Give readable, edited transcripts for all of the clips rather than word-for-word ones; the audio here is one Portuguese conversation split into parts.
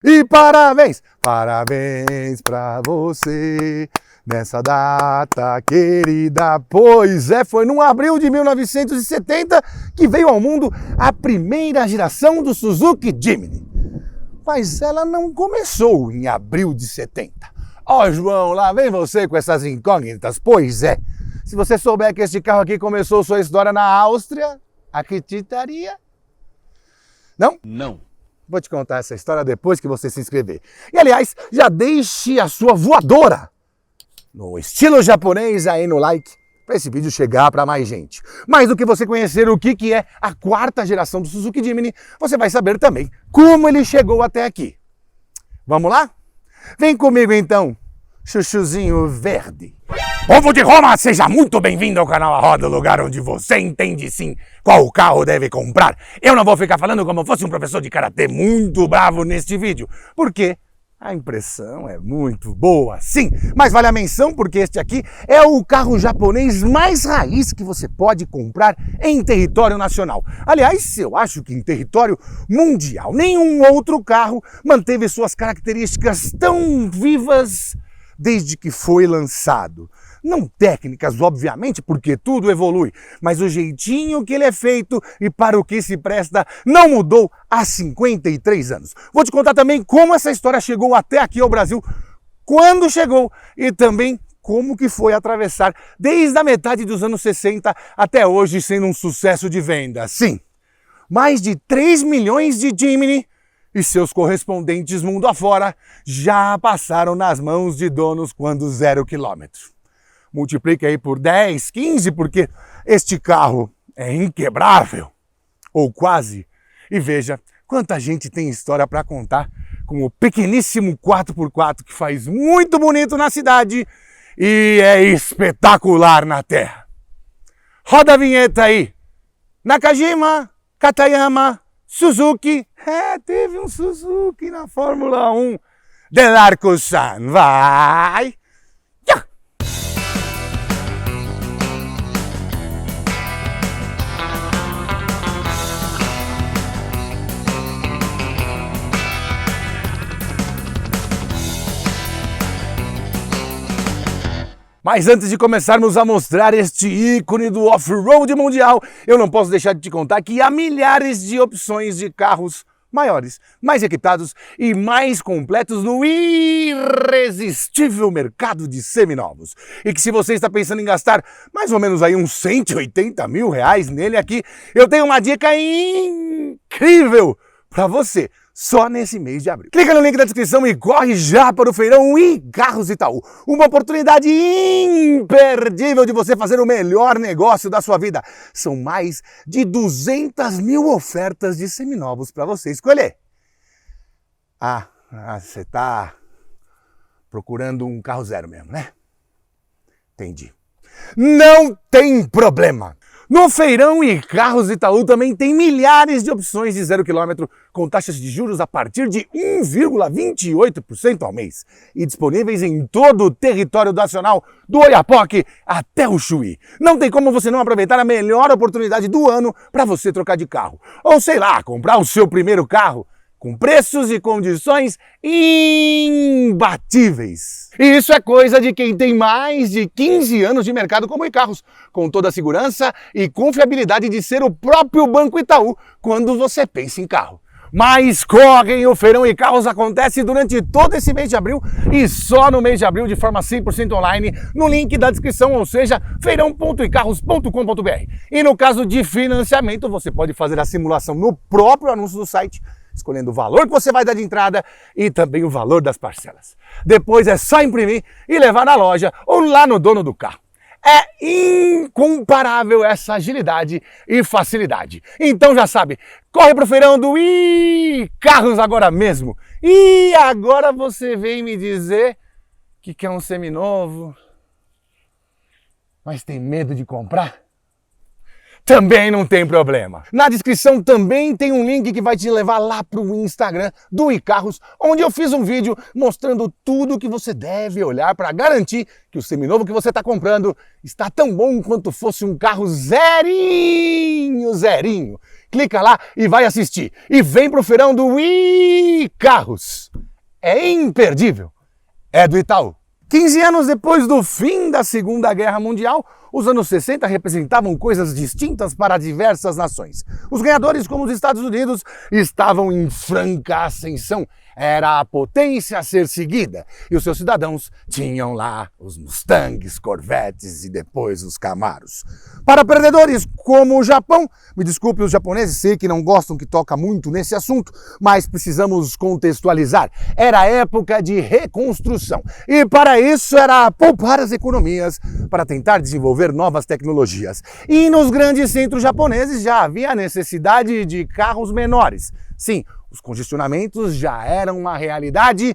E parabéns, parabéns pra você nessa data querida. Pois é, foi no abril de 1970 que veio ao mundo a primeira geração do Suzuki Jimny. Mas ela não começou em abril de 70. Ó, João, lá vem você com essas incógnitas. Pois é, se você souber que este carro aqui começou sua história na Áustria, acreditaria? Não? Não. Vou te contar essa história depois que você se inscrever. E aliás, já deixe a sua voadora no estilo japonês aí no like, para esse vídeo chegar para mais gente. Mais do que você conhecer o que é a quarta geração do Suzuki Jimny, você vai saber também como ele chegou até aqui. Vamos lá? Vem comigo então, chuchuzinho verde. Povo de Roma, seja muito bem-vindo ao canal A Roda, o lugar onde você entende sim qual carro deve comprar. Eu não vou ficar falando como fosse um professor de karatê muito bravo neste vídeo, porque a impressão é muito boa, sim. Mas vale a menção porque este aqui é o carro japonês mais raiz que você pode comprar em território nacional. Aliás, eu acho que em território mundial nenhum outro carro manteve suas características tão vivas desde que foi lançado. Não técnicas, obviamente, porque tudo evolui, mas o jeitinho que ele é feito e para o que se presta não mudou há 53 anos. Vou te contar também como essa história chegou até aqui ao Brasil, quando chegou e também como que foi atravessar desde a metade dos anos 60 até hoje sendo um sucesso de venda. Sim, mais de 3 milhões de Jimny e seus correspondentes mundo afora já passaram nas mãos de donos quando 0 km. Multiplique aí por 10, 15, porque este carro é inquebrável, ou quase. E veja quanta gente tem história para contar com o pequeníssimo 4x4 que faz muito bonito na cidade e é espetacular na terra. Roda a vinheta aí. Nakajima, Katayama, Suzuki. Teve um Suzuki na Fórmula 1. Delarco-san, vai! Mas antes de começarmos a mostrar este ícone do off-road mundial, eu não posso deixar de te contar que há milhares de opções de carros maiores, mais equipados e mais completos no irresistível mercado de seminovos. E que se você está pensando em gastar mais ou menos aí uns 180 mil reais nele aqui, eu tenho uma dica incrível para você. Só nesse mês de abril. Clica no link da descrição e corre já para o Feirão iCarros Itaú. Uma oportunidade imperdível de você fazer o melhor negócio da sua vida. São mais de 200 mil ofertas de seminovos para você escolher. Você está procurando um carro zero mesmo, né? Entendi. Não tem problema. No Feirão iCarros Itaú também tem milhares de opções de 0 km com taxas de juros a partir de 1,28% ao mês e disponíveis em todo o território nacional, do Oiapoque até o Chuí. Não tem como você não aproveitar a melhor oportunidade do ano para você trocar de carro. Ou sei lá, comprar o seu primeiro carro com preços e condições imbatíveis. E isso é coisa de quem tem mais de 15 anos de mercado como iCarros, com toda a segurança e confiabilidade de ser o próprio Banco Itaú quando você pensa em carro. Mas correm, o Feirão iCarros acontece durante todo esse mês de abril e só no mês de abril de forma 100% online no link da descrição, ou seja, feirão.icarros.com.br. E no caso de financiamento, você pode fazer a simulação no próprio anúncio do site, escolhendo o valor que você vai dar de entrada e também o valor das parcelas. Depois é só imprimir e levar na loja ou lá no dono do carro. É incomparável essa agilidade e facilidade. Então já sabe, corre pro Feirão do iCarros agora mesmo. E agora você vem me dizer que quer um seminovo, mas tem medo de comprar? Também não tem problema. Na descrição também tem um link que vai te levar lá para o Instagram do iCarros, onde eu fiz um vídeo mostrando tudo o que você deve olhar para garantir que o seminovo que você está comprando está tão bom quanto fosse um carro zerinho. clica lá e vai assistir. E vem pro feirão do Wii Carros. É imperdível. É do Itaú. 15 anos depois do fim da Segunda Guerra Mundial, os anos 60 representavam coisas distintas para diversas nações. Os ganhadores, como os Estados Unidos, estavam em franca ascensão. Era a potência a ser seguida. E os seus cidadãos tinham lá os Mustangs, Corvettes e depois os Camaros. Para perdedores como o Japão, me desculpe os japoneses, sei que não gostam que toca muito nesse assunto, mas precisamos contextualizar. Era a época de reconstrução. E para isso era poupar as economias para tentar desenvolver novas tecnologias. E nos grandes centros japoneses já havia a necessidade de carros menores. Sim, os congestionamentos já eram uma realidade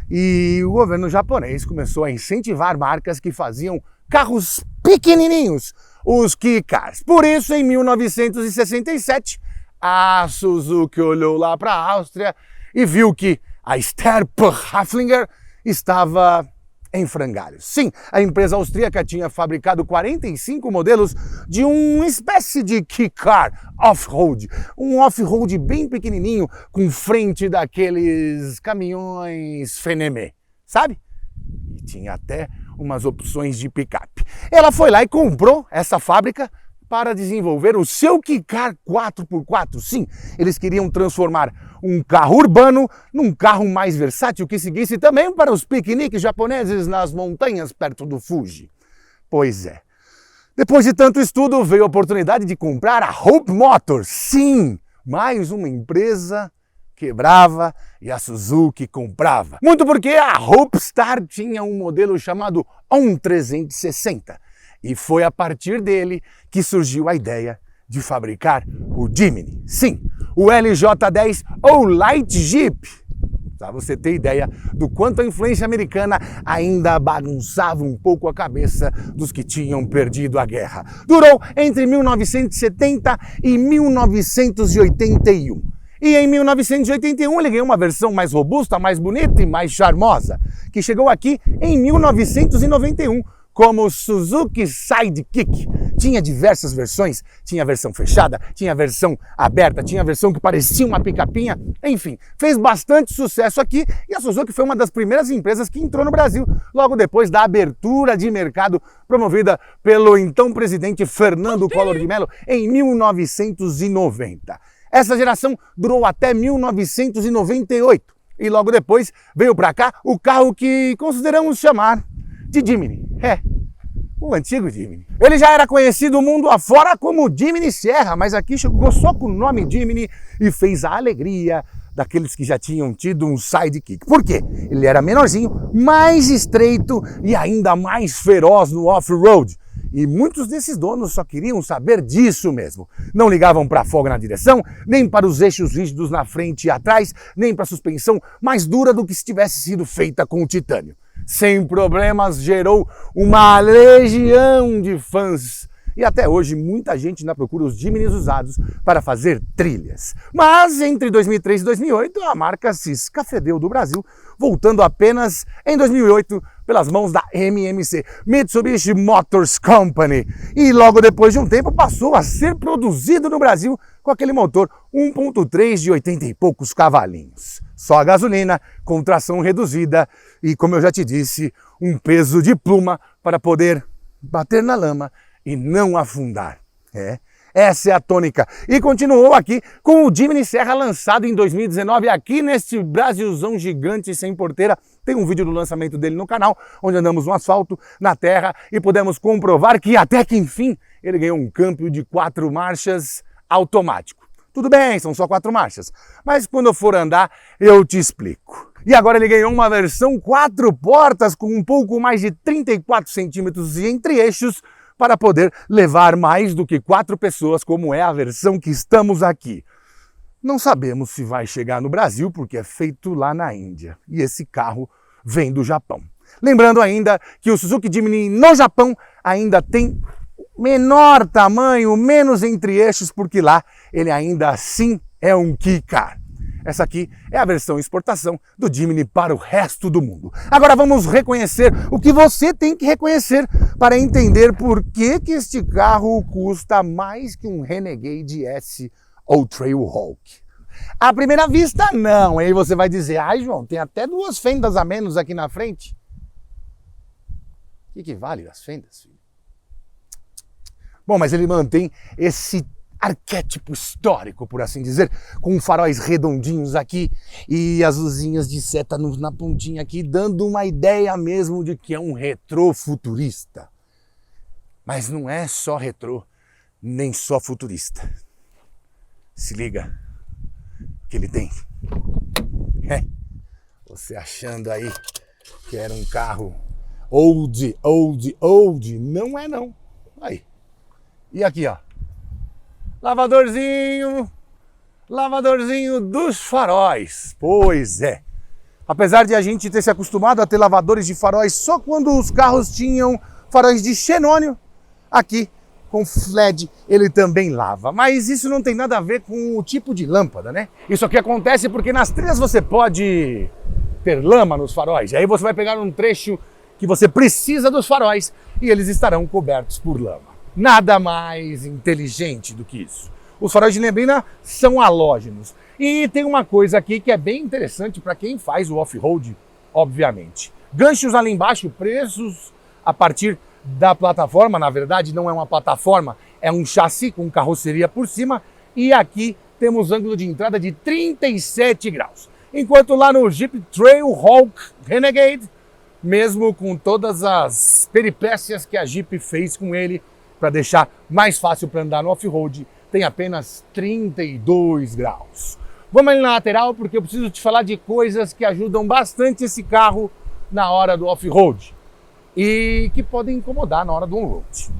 e o governo japonês começou a incentivar marcas que faziam carros pequenininhos, os Kei-Cars. Por isso, em 1967, a Suzuki olhou lá para a Áustria e viu que a Sterp-Haflinger estava em frangalhos. Sim, a empresa austríaca tinha fabricado 45 modelos de uma espécie de Kei-Car off-road, um off-road bem pequenininho com frente daqueles caminhões Fenemé, sabe? E tinha até umas opções de picape. Ela foi lá e comprou essa fábrica para desenvolver o seu Kei-Car 4x4. Sim, eles queriam transformar um carro urbano num carro mais versátil que seguisse também para os piqueniques japoneses nas montanhas perto do Fuji. Pois é. Depois de tanto estudo, veio a oportunidade de comprar a Hope Motors. Sim, mais uma empresa quebrava e a Suzuki comprava. Muito porque a Hope Star tinha um modelo chamado ON 360. E foi a partir dele que surgiu a ideia de fabricar o Jimny. Sim, o LJ10 ou Light Jeep. Para você ter ideia do quanto a influência americana ainda bagunçava um pouco a cabeça dos que tinham perdido a guerra. Durou entre 1970 e 1981. E em 1981 ele ganhou uma versão mais robusta, mais bonita e mais charmosa, que chegou aqui em 1991. Como o Suzuki Sidekick. Tinha diversas versões, tinha a versão fechada, tinha a versão aberta, tinha a versão que parecia uma picapinha, enfim, fez bastante sucesso aqui e a Suzuki foi uma das primeiras empresas que entrou no Brasil, logo depois da abertura de mercado promovida pelo então presidente Fernando Collor de Mello em 1990. Essa geração durou até 1998 e logo depois veio para cá o carro que consideramos chamar de Jimny. O antigo Jimny. Ele já era conhecido mundo afora como Jimny Sierra, mas aqui chegou só com o nome Jimny e fez a alegria daqueles que já tinham tido um sidekick. Por quê? Ele era menorzinho, mais estreito e ainda mais feroz no off-road. E muitos desses donos só queriam saber disso mesmo. Não ligavam para a folga na direção, nem para os eixos rígidos na frente e atrás, nem para a suspensão mais dura do que se tivesse sido feita com titânio. Sem problemas, gerou uma legião de fãs. E até hoje muita gente ainda procura os Jimnys usados para fazer trilhas. Mas entre 2003 e 2008 a marca se escafedeu do Brasil, voltando apenas em 2008 pelas mãos da MMC, Mitsubishi Motors Company. E logo depois de um tempo passou a ser produzido no Brasil com aquele motor 1.3 de 80 e poucos cavalinhos. Só a gasolina, com tração reduzida e, como eu já te disse, um peso de pluma para poder bater na lama e não afundar. Essa é a tônica. E continuou aqui com o Jimny Sierra lançado em 2019 aqui neste Brasilzão gigante sem porteira. Tem um vídeo do lançamento dele no canal, onde andamos no asfalto, na terra e pudemos comprovar que até que enfim ele ganhou um câmbio de 4 marchas automático. Tudo bem, são só 4 marchas, mas quando eu for andar eu te explico. E agora ele ganhou uma versão 4 portas com um pouco mais de 34 centímetros de entre-eixos para poder levar mais do que 4 pessoas, como é a versão que estamos aqui. Não sabemos se vai chegar no Brasil, porque é feito lá na Índia, e esse carro vem do Japão. Lembrando ainda que o Suzuki Jimny no Japão ainda tem menor tamanho, menos entre-eixos, porque lá ele ainda assim é um Kei-Car. Essa aqui é a versão exportação do Jimny para o resto do mundo. Agora vamos reconhecer o que você tem que reconhecer para entender por que este carro custa mais que um Renegade S ou Trailhawk? À primeira vista, não. Aí você vai dizer, ai João, tem até 2 fendas a menos aqui na frente. O que vale as fendas, filho? Bom, mas ele mantém esse arquétipo histórico, por assim dizer, com faróis redondinhos aqui e as luzinhas de seta na pontinha aqui, dando uma ideia mesmo de que é um retrô futurista. Mas não é só retrô, nem só futurista. Se liga que ele tem. Você achando aí que era um carro old, não é não. Aí. E aqui, ó. Lavadorzinho dos faróis. Pois é. Apesar de a gente ter se acostumado a ter lavadores de faróis só quando os carros tinham faróis de xenônio, aqui com LED ele também lava. Mas isso não tem nada a ver com o tipo de lâmpada, né? Isso aqui acontece porque nas trilhas você pode ter lama nos faróis. E aí você vai pegar um trecho que você precisa dos faróis e eles estarão cobertos por lama. Nada mais inteligente do que isso. Os faróis de neblina são halógenos. E tem uma coisa aqui que é bem interessante para quem faz o off-road, obviamente. Ganchos ali embaixo, presos a partir da plataforma. Na verdade, não é uma plataforma, é um chassi com carroceria por cima. E aqui temos ângulo de entrada de 37 graus. Enquanto lá no Jeep Trailhawk Renegade, mesmo com todas as peripécias que a Jeep fez com ele, para deixar mais fácil para andar no off-road, tem apenas 32 graus. Vamos ali na lateral porque eu preciso te falar de coisas que ajudam bastante esse carro na hora do off-road e que podem incomodar na hora do on-road.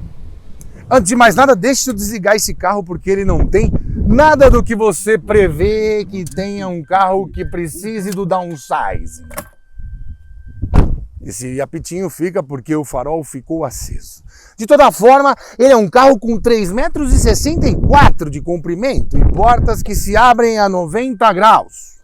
Antes de mais nada, deixa eu desligar esse carro porque ele não tem nada do que você prevê que tenha um carro que precise do downsizing. Esse apitinho fica porque o farol ficou aceso. De toda forma, ele é um carro com 3,64 metros de comprimento e portas que se abrem a 90 graus.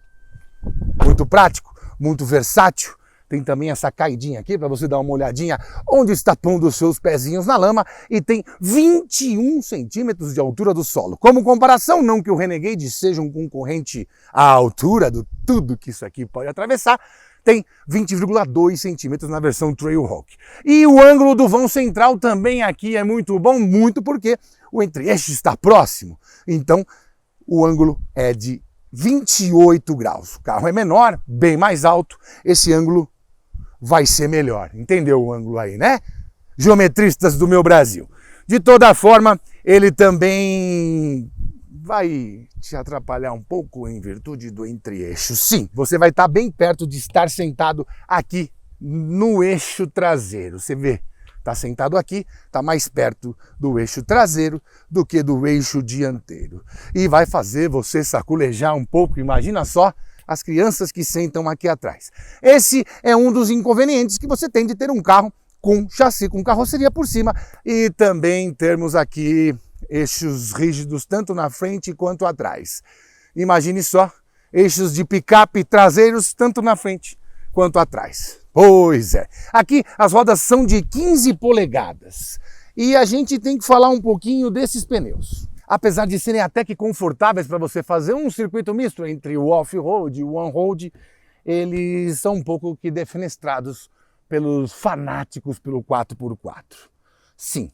Muito prático, muito versátil. Tem também essa caidinha aqui para você dar uma olhadinha onde está pondo os seus pezinhos na lama e tem 21 centímetros de altura do solo. Como comparação, não que o Renegade seja um concorrente à altura do tudo que isso aqui pode atravessar, tem 20,2 centímetros na versão Trailhawk. E o ângulo do vão central também aqui é muito bom, muito porque o entre-eixo está próximo. Então, o ângulo é de 28 graus. O carro é menor, bem mais alto, esse ângulo vai ser melhor. Entendeu o ângulo aí, né? Geometristas do meu Brasil. De toda forma, ele também vai te atrapalhar um pouco em virtude do entre-eixo. Sim, você vai estar bem perto de estar sentado aqui no eixo traseiro. Você vê, está sentado aqui, está mais perto do eixo traseiro do que do eixo dianteiro. E vai fazer você saculejar um pouco, imagina só as crianças que sentam aqui atrás. Esse é um dos inconvenientes que você tem de ter um carro com chassi, com carroceria por cima e também termos aqui eixos rígidos tanto na frente quanto atrás. Imagine só, eixos de picape traseiros tanto na frente quanto atrás. Pois é. Aqui as rodas são de 15 polegadas e a gente tem que falar um pouquinho desses pneus. Apesar de serem até que confortáveis para você fazer um circuito misto entre o off-road e o on-road, eles são um pouco que defenestrados pelos fanáticos pelo 4x4. Sim,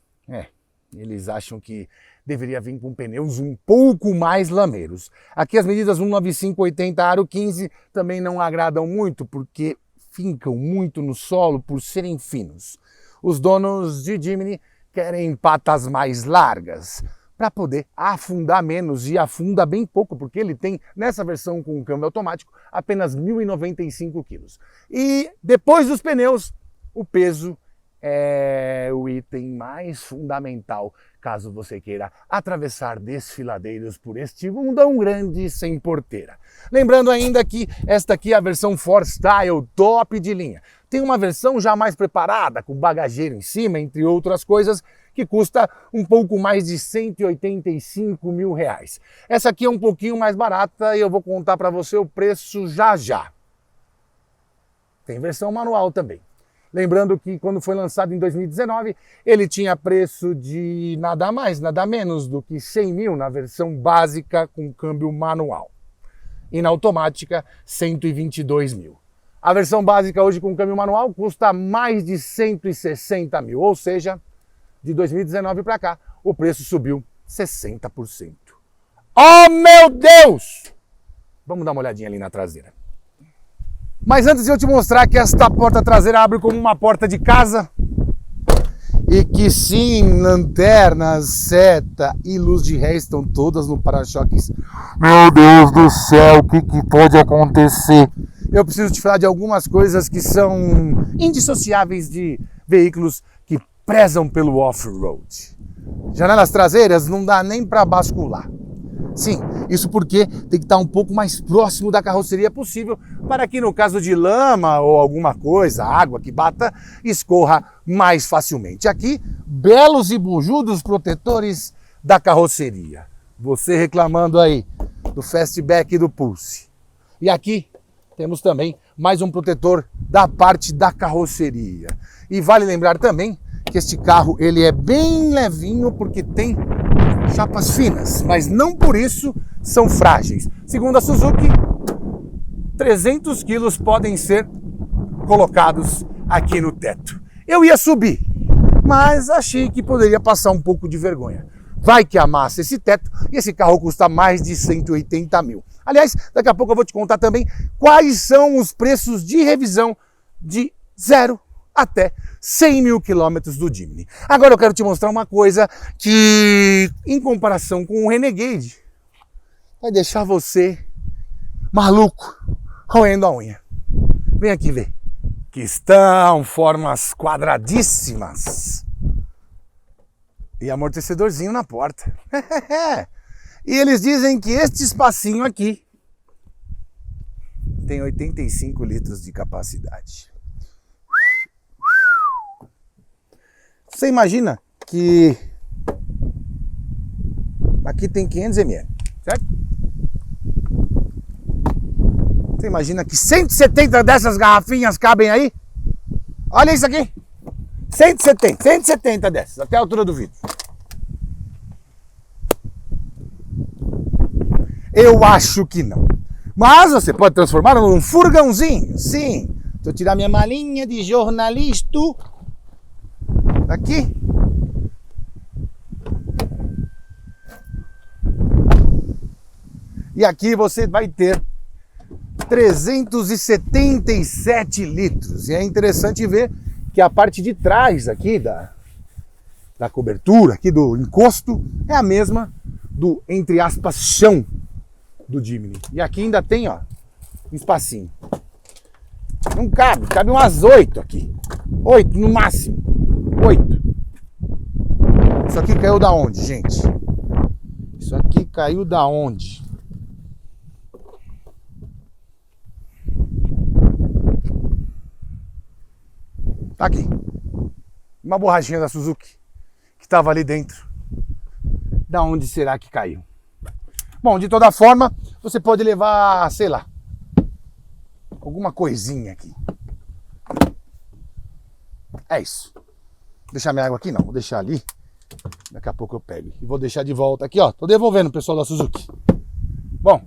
eles acham que deveria vir com pneus um pouco mais lameiros. Aqui as medidas 195/80 aro 15 também não agradam muito porque fincam muito no solo por serem finos. Os donos de Jimny querem patas mais largas para poder afundar menos e afunda bem pouco porque ele tem nessa versão com câmbio automático apenas 1.095 quilos. E depois dos pneus, o peso é o item mais fundamental caso você queira atravessar desfiladeiros por este mundão grande sem porteira. Lembrando ainda que esta aqui é a versão 4Style top de linha. Tem uma versão já mais preparada, com bagageiro em cima, entre outras coisas, que custa um pouco mais de 185 mil reais. Essa aqui é um pouquinho mais barata e eu vou contar para você o preço já já. Tem versão manual também. Lembrando que quando foi lançado em 2019, ele tinha preço de nada mais, nada menos do que 100 mil na versão básica com câmbio manual. E na automática, 122 mil. A versão básica hoje com câmbio manual custa mais de 160 mil, ou seja, de 2019 para cá, o preço subiu 60%. Oh, meu Deus! Vamos dar uma olhadinha ali na traseira. Mas antes de eu te mostrar que esta porta traseira abre como uma porta de casa e que sim, lanternas, seta e luz de ré estão todas no para-choques. Meu Deus do céu, o que pode acontecer? Eu preciso te falar de algumas coisas que são indissociáveis de veículos que prezam pelo off-road. Janelas traseiras não dá nem para bascular. Sim, isso porque tem que estar um pouco mais próximo da carroceria possível para que no caso de lama ou alguma coisa, água que bata, escorra mais facilmente. Aqui, belos e bujudos protetores da carroceria. Você reclamando aí do Fastback e do Pulse. E aqui temos também mais um protetor da parte da carroceria. E vale lembrar também que este carro ele é bem levinho porque tem chapas finas, mas não por isso são frágeis. Segundo a Suzuki, 300 quilos podem ser colocados aqui no teto. Eu ia subir, mas achei que poderia passar um pouco de vergonha. Vai que amassa esse teto e esse carro custa mais de 180 mil. Aliás, daqui a pouco eu vou te contar também quais são os preços de revisão de 0 até 100 mil quilômetros do Jimny. Agora eu quero te mostrar uma coisa que, em comparação com o Renegade, vai deixar você maluco, roendo a unha. Vem aqui ver. Que estão formas quadradíssimas. E amortecedorzinho na porta. E eles dizem que este espacinho aqui tem 85 litros de capacidade. Você imagina que aqui tem 500 ml, certo? Você imagina que 170 dessas garrafinhas cabem aí? Olha isso aqui. 170 dessas, até a altura do vidro. Eu acho que não. Mas você pode transformar num furgãozinho, sim. Deixa eu tirar minha malinha de jornalista. Aqui. E aqui você vai ter 377 litros. E é interessante ver que a parte de trás aqui da cobertura, aqui do encosto, é a mesma do, entre aspas, chão do Jimny. E aqui ainda tem, ó, um espacinho. Não cabe, cabe umas 8 aqui. 8 no máximo. 8. Isso aqui caiu da onde, gente? Isso aqui caiu da onde? Tá aqui. Uma borrachinha da Suzuki que estava ali dentro. Da onde será que caiu? Bom, de toda forma, você pode levar, sei lá, alguma coisinha aqui. É isso. Vou deixar minha água aqui? Não, vou deixar ali. Daqui a pouco eu pego. E vou deixar de volta aqui, ó. Tô devolvendo o pessoal da Suzuki. Bom,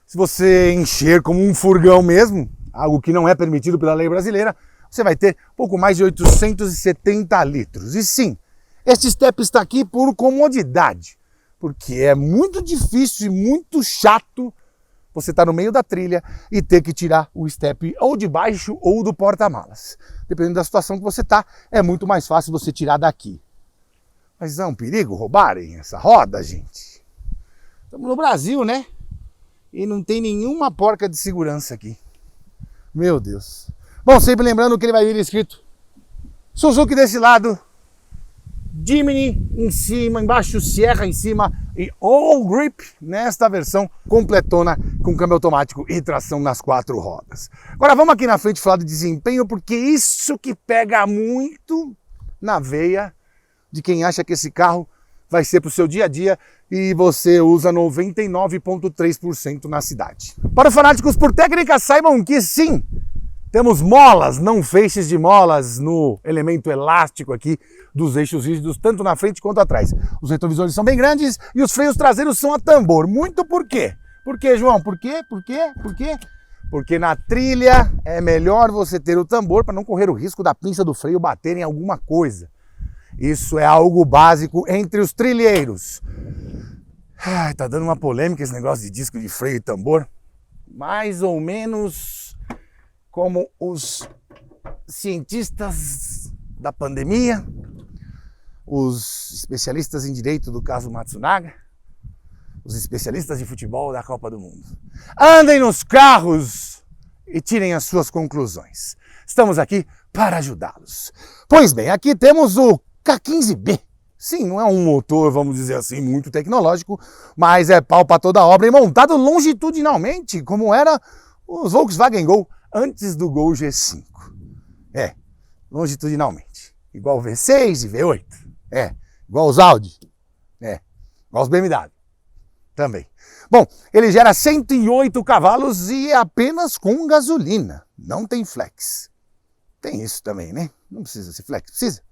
se você encher como um furgão mesmo, algo que não é permitido pela lei brasileira, você vai ter pouco mais de 870 litros. E sim, este step está aqui por comodidade, porque é muito difícil e muito chato você estar no meio da trilha e ter que tirar o step ou de baixo ou do porta-malas. Dependendo da situação que você está, é muito mais fácil você tirar daqui. Mas é um perigo roubarem essa roda, gente. Estamos no Brasil, né? E não tem nenhuma porca de segurança aqui. Meu Deus. Bom, sempre lembrando que ele vai vir escrito Suzuki desse lado, Jimny em cima, embaixo Sierra em cima e All Grip nesta versão completona com câmbio automático e tração nas 4 rodas. Agora vamos aqui na frente falar de desempenho, porque isso que pega muito na veia de quem acha que esse carro vai ser para o seu dia a dia e você usa 99,3% na cidade. Para os fanáticos por técnica, saibam que sim, Temos molas, não feixes de molas no elemento elástico aqui dos eixos rígidos, tanto na frente quanto atrás. Os retrovisores são bem grandes e os freios traseiros são a tambor. Muito por quê? Por quê, João? Por quê? Por quê? Por quê? Porque na trilha é melhor você ter o tambor para não correr o risco da pinça do freio bater em alguma coisa. Isso é algo básico entre os trilheiros. Ai, tá dando uma polêmica esse negócio de disco de freio e tambor. Mais ou menos como os cientistas da pandemia, os especialistas em direito do caso Matsunaga, os especialistas de futebol da Copa do Mundo. Andem nos carros e tirem as suas conclusões. Estamos aqui para ajudá-los. Pois bem, aqui temos o K15B. Sim, não é um motor, vamos dizer assim, muito tecnológico, mas é pau para toda obra e montado longitudinalmente, como era os Volkswagen Gol antes do Gol G5. É, longitudinalmente. Igual o V6 e V8. É, igual os Audi. É, igual os BMW. Também. Bom, ele gera 108 cavalos e é apenas com gasolina. Não tem flex. Tem isso também, né? Não precisa ser flex. Precisa?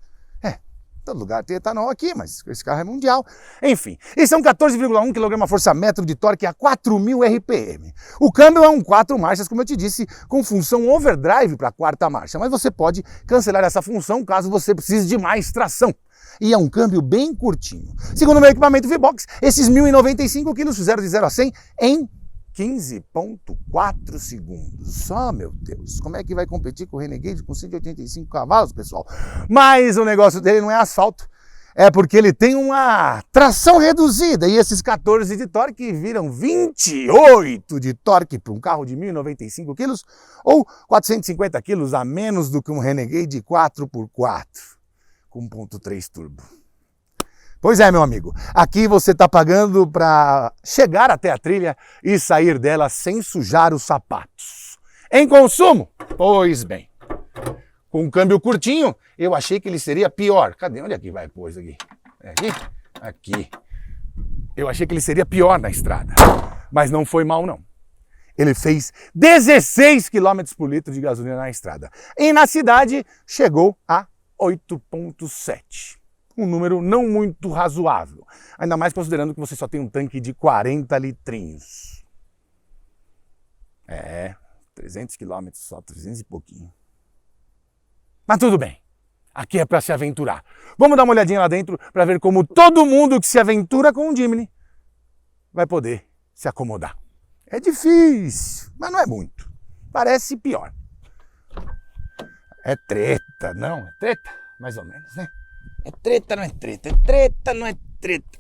É. Todo lugar tem etanol aqui, mas esse carro é mundial. Enfim, e são 14,1 kgfm de torque a 4.000 RPM. O câmbio é um 4 marchas, como eu te disse, com função overdrive para a quarta marcha, mas você pode cancelar essa função caso você precise de mais tração. E é um câmbio bem curtinho. Segundo o meu equipamento V-Box, esses 1.095 kg fizeram de 0 a 100 em 15,4 segundos. Oh, meu Deus, como é que vai competir com o Renegade com 185 cavalos, pessoal? Mas o negócio dele não é asfalto, é porque ele tem uma tração reduzida e esses 14 de torque viram 28 de torque para um carro de 1.095 kg ou 450 kg a menos do que um Renegade 4x4 com 1.3 turbo. Pois é, meu amigo, aqui você está pagando para chegar até a trilha e sair dela sem sujar os sapatos. Em consumo? Pois bem, com um câmbio curtinho, eu achei que ele seria pior. Cadê? Onde é que vai pôr isso aqui? É aqui? Aqui. Eu achei que ele seria pior na estrada, mas não foi mal não. Ele fez 16 km por litro de gasolina na estrada e na cidade chegou a 8,7. Um número não muito razoável, ainda mais considerando que você só tem um tanque de 40 litrinhos. É, 300 km só, 300 e pouquinho. Mas tudo bem, aqui é para se aventurar. Vamos dar uma olhadinha lá dentro para ver como todo mundo que se aventura com o Jimny vai poder se acomodar. É difícil, mas não é muito. Parece pior. É treta, não? É treta? Mais ou menos, né? É treta, não é treta? É treta, não é treta?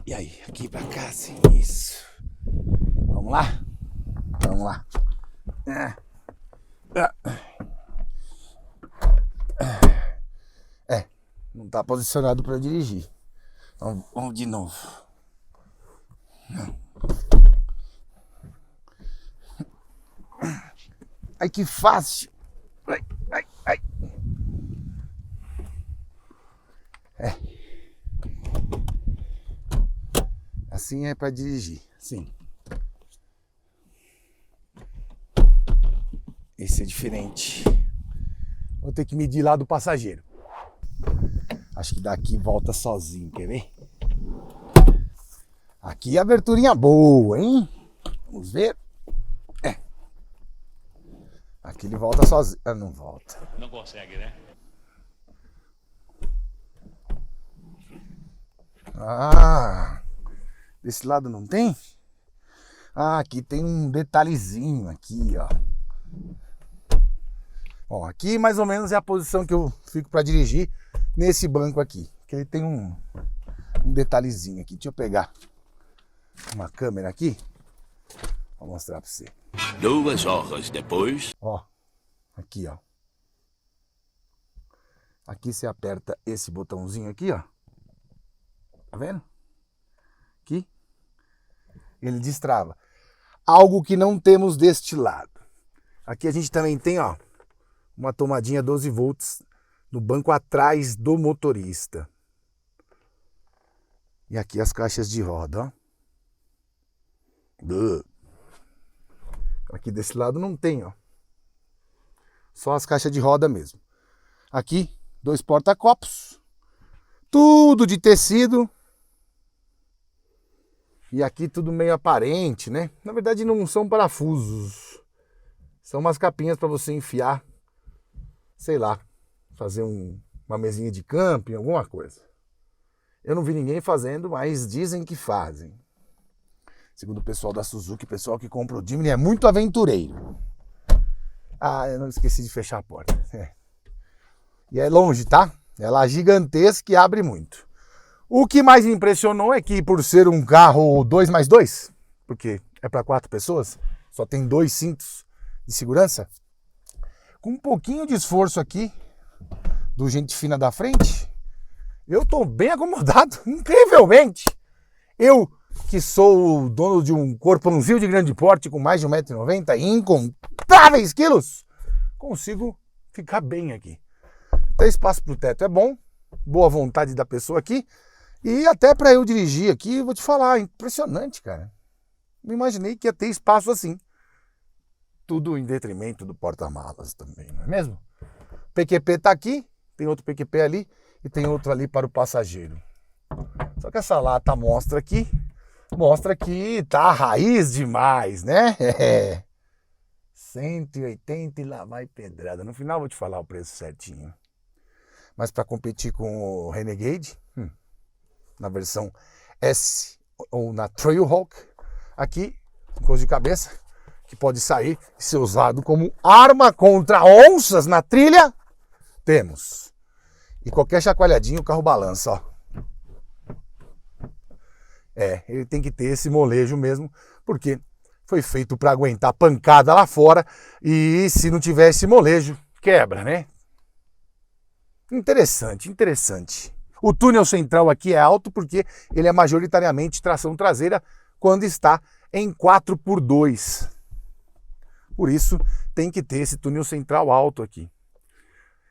E aí, aqui pra cá, assim, isso. Vamos lá? Vamos lá. Não tá posicionado pra dirigir. Vamos de novo. Ai, que fácil. Ai. Assim é para dirigir, sim. Esse é diferente. Vou ter que medir lá do passageiro. Acho que daqui volta sozinho, quer ver? Aqui a aberturinha boa, hein? Vamos ver. Aqui ele volta sozinho. Ah, não volta. Não consegue, né? Ah, desse lado não tem? Ah, aqui tem um detalhezinho aqui, ó. Ó, aqui mais ou menos é a posição que eu fico para dirigir nesse banco aqui. Que ele tem um detalhezinho aqui. Deixa eu pegar uma câmera aqui. Vou mostrar para você. 2 horas depois. Ó, aqui, ó. Aqui você aperta esse botãozinho aqui, ó. Tá vendo? Aqui. Ele destrava. Algo que não temos deste lado. Aqui a gente também tem, ó, uma tomadinha 12 volts no banco atrás do motorista. E aqui as caixas de roda, ó. Aqui desse lado não tem, ó. Só as caixas de roda mesmo. Aqui, 2 porta-copos. Tudo de tecido. E aqui tudo meio aparente, né? Na verdade não são parafusos. São umas capinhas para você enfiar, sei lá, fazer uma mesinha de camping, alguma coisa. Eu não vi ninguém fazendo, mas dizem que fazem. Segundo o pessoal da Suzuki, o pessoal que compra o Jimny é muito aventureiro. Ah, eu não esqueci de fechar a porta. E é longe, tá? É lá gigantesca que abre muito. O que mais me impressionou é que por ser um carro 2x2, porque é para 4 pessoas, só tem 2 cintos de segurança, com um pouquinho de esforço aqui do gente fina da frente, eu tô bem acomodado, incrivelmente. Eu, que sou o dono de um corpãozinho de grande porte com mais de 1,90 m e incontáveis quilos, consigo ficar bem aqui. Tem espaço pro teto, é bom, boa vontade da pessoa aqui, e até para eu dirigir aqui, vou te falar, impressionante, cara. Não imaginei que ia ter espaço assim. Tudo em detrimento do porta-malas também, não é mesmo? PQP tá aqui, tem outro PQP ali e tem outro ali para o passageiro. Só que essa lata mostra que tá raiz demais, né? 180 e lá vai pedrada. No final eu vou te falar o preço certinho. Mas para competir com o Renegade, na versão S ou na Trailhawk, aqui, um coisa de cabeça, que pode sair e ser usado como arma contra onças na trilha, temos. E qualquer chacoalhadinho o carro balança, ó. Ele tem que ter esse molejo mesmo, porque foi feito para aguentar pancada lá fora e se não tiver esse molejo, quebra, né? Interessante, interessante. O túnel central aqui é alto porque ele é majoritariamente tração traseira quando está em 4x2. Por isso tem que ter esse túnel central alto aqui.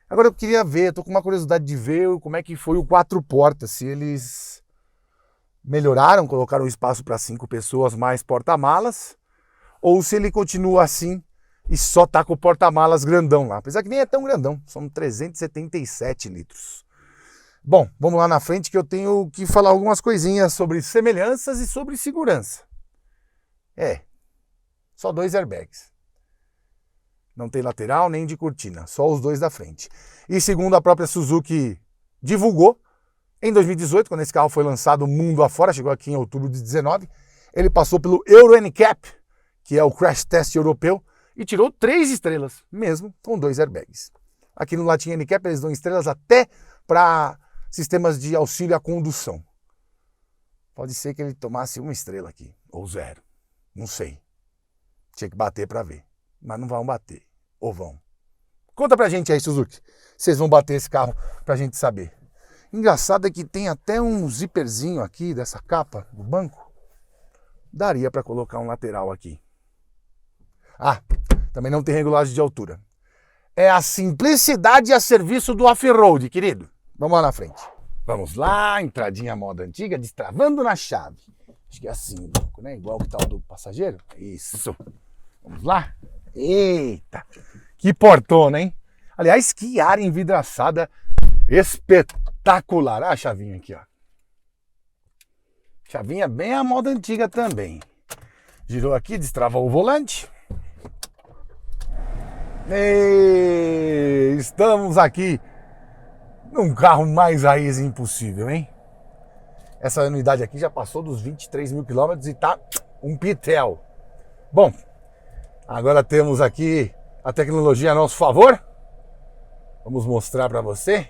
Agora eu queria ver, tô com uma curiosidade de ver como é que foi o 4 portas, se eles melhoraram, colocaram espaço para 5 pessoas mais porta-malas, ou se ele continua assim e só tá com o porta-malas grandão lá. Apesar que nem é tão grandão, são 377 litros. Bom, vamos lá na frente que eu tenho que falar algumas coisinhas sobre semelhanças e sobre segurança. Só 2 airbags. Não tem lateral nem de cortina, só os 2 da frente. E segundo a própria Suzuki divulgou, em 2018, quando esse carro foi lançado mundo afora, chegou aqui em outubro de 2019, ele passou pelo Euro NCAP, que é o crash test europeu, e tirou 3 estrelas, mesmo com 2 airbags. Aqui no Latin NCAP eles dão estrelas até para sistemas de auxílio à condução. Pode ser que ele tomasse 1 estrela aqui, ou 0, não sei. Tinha que bater para ver, mas não vão bater, ou vão? Conta pra gente aí, Suzuki, vocês vão bater esse carro pra gente saber. Engraçado é que tem até um zíperzinho aqui dessa capa do banco. Daria para colocar um lateral aqui. Ah, também não tem regulagem de altura. É a simplicidade a serviço do off-road, querido. Vamos lá na frente. Vamos lá, entradinha moda antiga, destravando na chave. Acho que é assim o banco, né? Igual que tá o do passageiro. Isso. Vamos lá. Eita, que portona, hein? Aliás, que área envidraçada espetacular. Ah, a chavinha aqui, ó. Chavinha bem a moda antiga também. Girou aqui, destravou o volante. E estamos aqui num carro mais raiz impossível, hein? Essa unidade aqui já passou dos 23 mil quilômetros e tá um pitel. Bom, agora temos aqui a tecnologia a nosso favor. Vamos mostrar para você.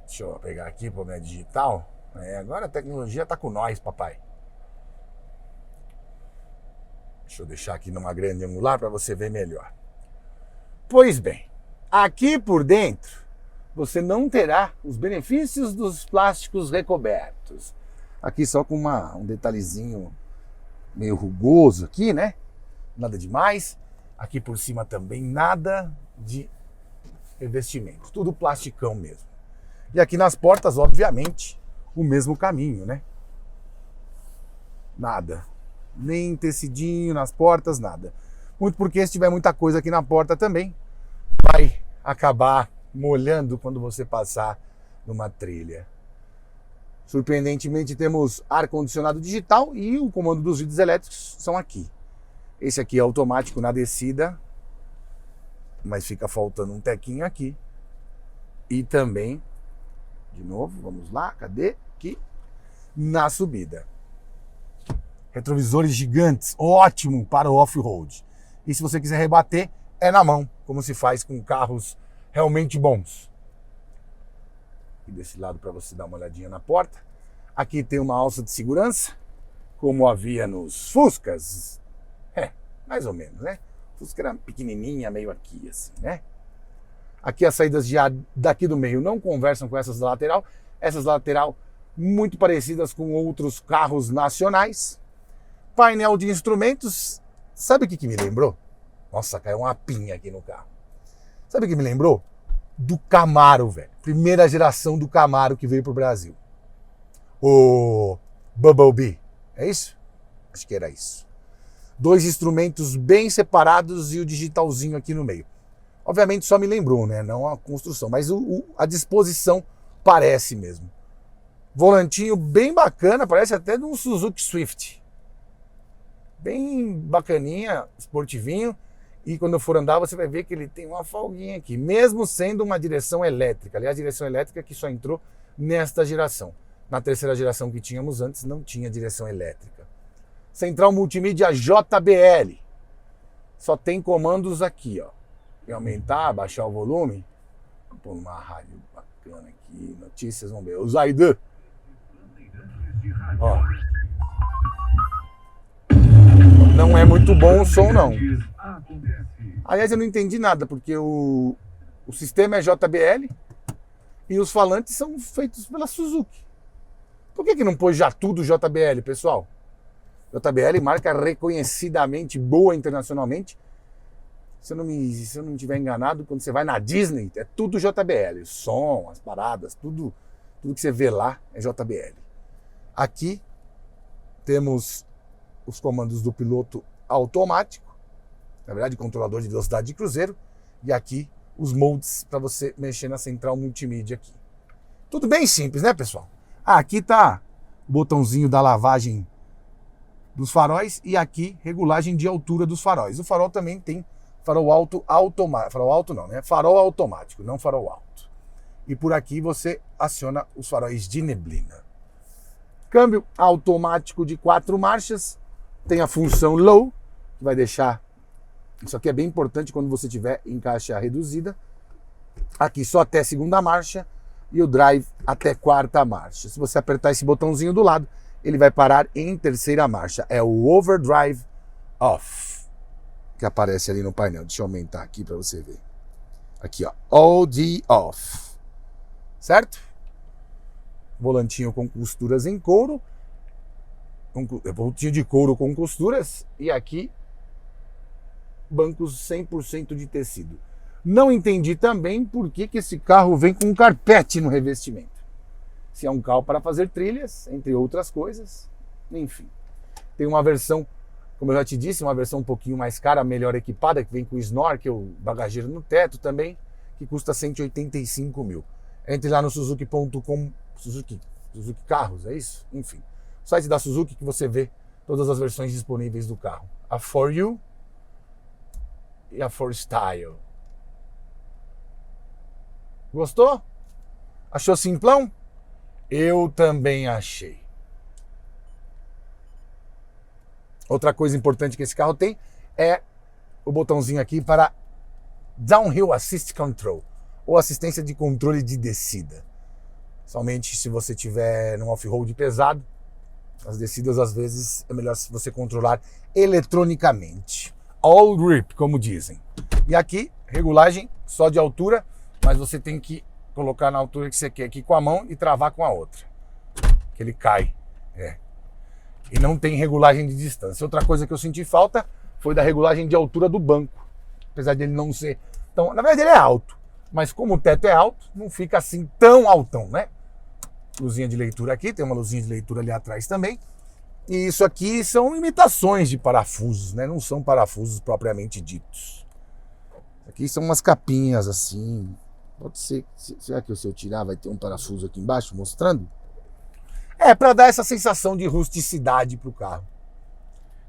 Deixa eu pegar aqui para minha digital. Agora a tecnologia tá com nós, papai. Deixa eu deixar aqui numa grande angular para você ver melhor. Pois bem, aqui por dentro você não terá os benefícios dos plásticos recobertos. Aqui só com um detalhezinho meio rugoso aqui, né? Nada demais. Aqui por cima também nada de revestimento. Tudo plasticão mesmo. E aqui nas portas, obviamente, o mesmo caminho, né? Nada. Nem tecidinho nas portas, nada. Muito porque se tiver muita coisa aqui na porta também, vai acabar molhando quando você passar numa trilha. Surpreendentemente, temos ar-condicionado digital e o comando dos vidros elétricos são aqui. Esse aqui é automático na descida, mas fica faltando um tequinho aqui. E também, de novo, vamos lá, cadê? Aqui, na subida. Retrovisores gigantes, ótimo para o off-road. E se você quiser rebater, é na mão, como se faz com carros realmente bons. E desse lado para você dar uma olhadinha na porta. Aqui tem uma alça de segurança, como havia nos Fuscas. Mais ou menos, né? O Fusca era pequenininha, meio aqui assim, né? Aqui as saídas de ar daqui do meio não conversam com essas da lateral. Essas da lateral muito parecidas com outros carros nacionais. Painel de instrumentos. Sabe o que me lembrou? Nossa, caiu uma pinha aqui no carro. Sabe o que me lembrou? Do Camaro, velho. Primeira geração do Camaro que veio pro Brasil. O Bumblebee. É isso? Acho que era isso. 2 instrumentos bem separados e o digitalzinho aqui no meio. Obviamente só me lembrou, né? Não a construção, mas a disposição parece mesmo. Volantinho bem bacana, parece até de um Suzuki Swift. Bem bacaninha, esportivinho. E quando eu for andar, você vai ver que ele tem uma folguinha aqui, mesmo sendo uma direção elétrica. Aliás, a direção elétrica que só entrou nesta geração. Na terceira geração que tínhamos antes, não tinha direção elétrica. Central multimídia JBL. Só tem comandos aqui, ó. Quer aumentar, baixar o volume? Vou pôr uma rádio bacana aqui. Notícias, vamos ver. O Zaidan. Ó. Não é muito bom o som, não. Aliás, eu não entendi nada, porque o sistema é JBL e os falantes são feitos pela Suzuki. Por que não pôs já tudo JBL, pessoal? JBL, marca reconhecidamente boa internacionalmente. Se eu não estiver enganado, quando você vai na Disney, é tudo JBL. O som, as paradas, tudo que você vê lá é JBL. Aqui temos os comandos do piloto automático, na verdade, controlador de velocidade de cruzeiro, e aqui os modes para você mexer na central multimídia aqui. Tudo bem simples, né, pessoal? Aqui tá o botãozinho da lavagem dos faróis e aqui regulagem de altura dos faróis. O farol também tem farol alto automático, farol alto não, né? Farol automático, não farol alto. E por aqui você aciona os faróis de neblina. Câmbio automático de 4 marchas, tem a função low, que vai deixar, isso aqui é bem importante quando você tiver em caixa reduzida. Aqui só até segunda marcha e o drive até quarta marcha. Se você apertar esse botãozinho do lado, ele vai parar em terceira marcha. É o overdrive off, que aparece ali no painel. Deixa eu aumentar aqui para você ver. Aqui, ó, OD off. Certo? Volantinho com costuras em couro. Volantinho de couro com costuras. E aqui, bancos 100% de tecido. Não entendi também por que esse carro vem com um carpete no revestimento. Se é um carro para fazer trilhas, entre outras coisas, enfim. Tem uma versão, como eu já te disse, uma versão um pouquinho mais cara, melhor equipada, que vem com snorkel, bagageiro no teto também, que custa 185 mil. Entre lá no Suzuki.com, Suzuki Carros, é isso? Enfim, o site da Suzuki que você vê todas as versões disponíveis do carro. A For You e a For Style. Gostou? Achou simplão? Eu também achei. Outra coisa importante que esse carro tem é o botãozinho aqui para Downhill Assist Control, ou assistência de controle de descida. Somente se você tiver num off-road pesado, as descidas às vezes é melhor você controlar eletronicamente. All grip, como dizem. E aqui, regulagem só de altura, mas você tem que colocar na altura que você quer aqui com a mão e travar com a outra. Que ele cai. E não tem regulagem de distância. Outra coisa que eu senti falta foi da regulagem de altura do banco. Apesar de ele não ser... Então, na verdade ele é alto. Mas como o teto é alto, não fica assim tão altão, né? Luzinha de leitura aqui, tem uma luzinha de leitura ali atrás também. E isso aqui são imitações de parafusos, né? Não são parafusos propriamente ditos. Aqui são umas capinhas assim. Pode ser. Será que se eu tirar vai ter um parafuso aqui embaixo mostrando? É, para dar essa sensação de rusticidade pro carro.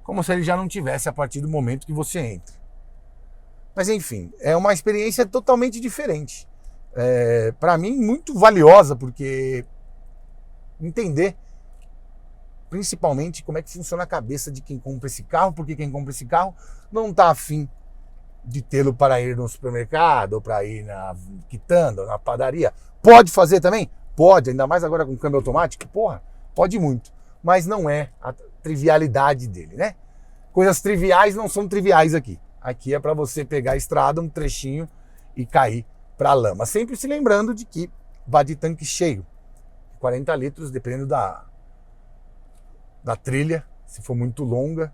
Como se ele já não tivesse a partir do momento que você entra. Mas enfim, é uma experiência totalmente diferente. Para mim, muito valiosa, porque entender principalmente como é que funciona a cabeça de quem compra esse carro, porque quem compra esse carro não está afim de tê-lo para ir no supermercado, ou para ir na quitanda, na padaria. Pode fazer também? Pode, ainda mais agora com câmbio automático, porra, pode muito. Mas não é a trivialidade dele, né? Coisas triviais não são triviais aqui. Aqui é para você pegar a estrada, um trechinho e cair para a lama. Sempre se lembrando de que vá de tanque cheio. 40 litros, dependendo da trilha, se for muito longa.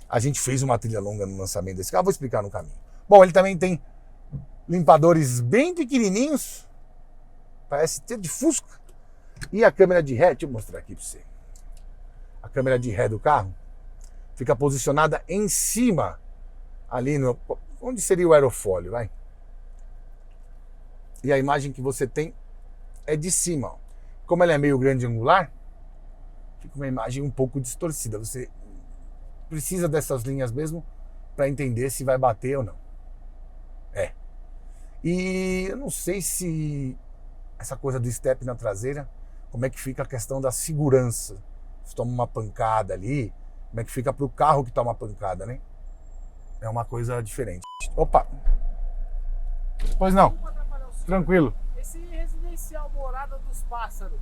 A gente fez uma trilha longa no lançamento desse carro, vou explicar no caminho. Bom, ele também tem limpadores bem pequenininhos, parece ter de Fusca. E a câmera de ré, deixa eu mostrar aqui para você. A câmera de ré do carro fica posicionada em cima, ali no... onde seria o aerofólio, vai? E a imagem que você tem é de cima, ó. Como ela é meio grande angular, fica uma imagem um pouco distorcida. Você precisa dessas linhas mesmo para entender se vai bater ou não. E eu não sei se essa coisa do step na traseira, como é que fica a questão da segurança. Se toma uma pancada ali, como é que fica pro carro que toma uma pancada, né? É uma coisa diferente. Opa! Pois não. Tranquilo. Esse residencial Morada dos Pássaros.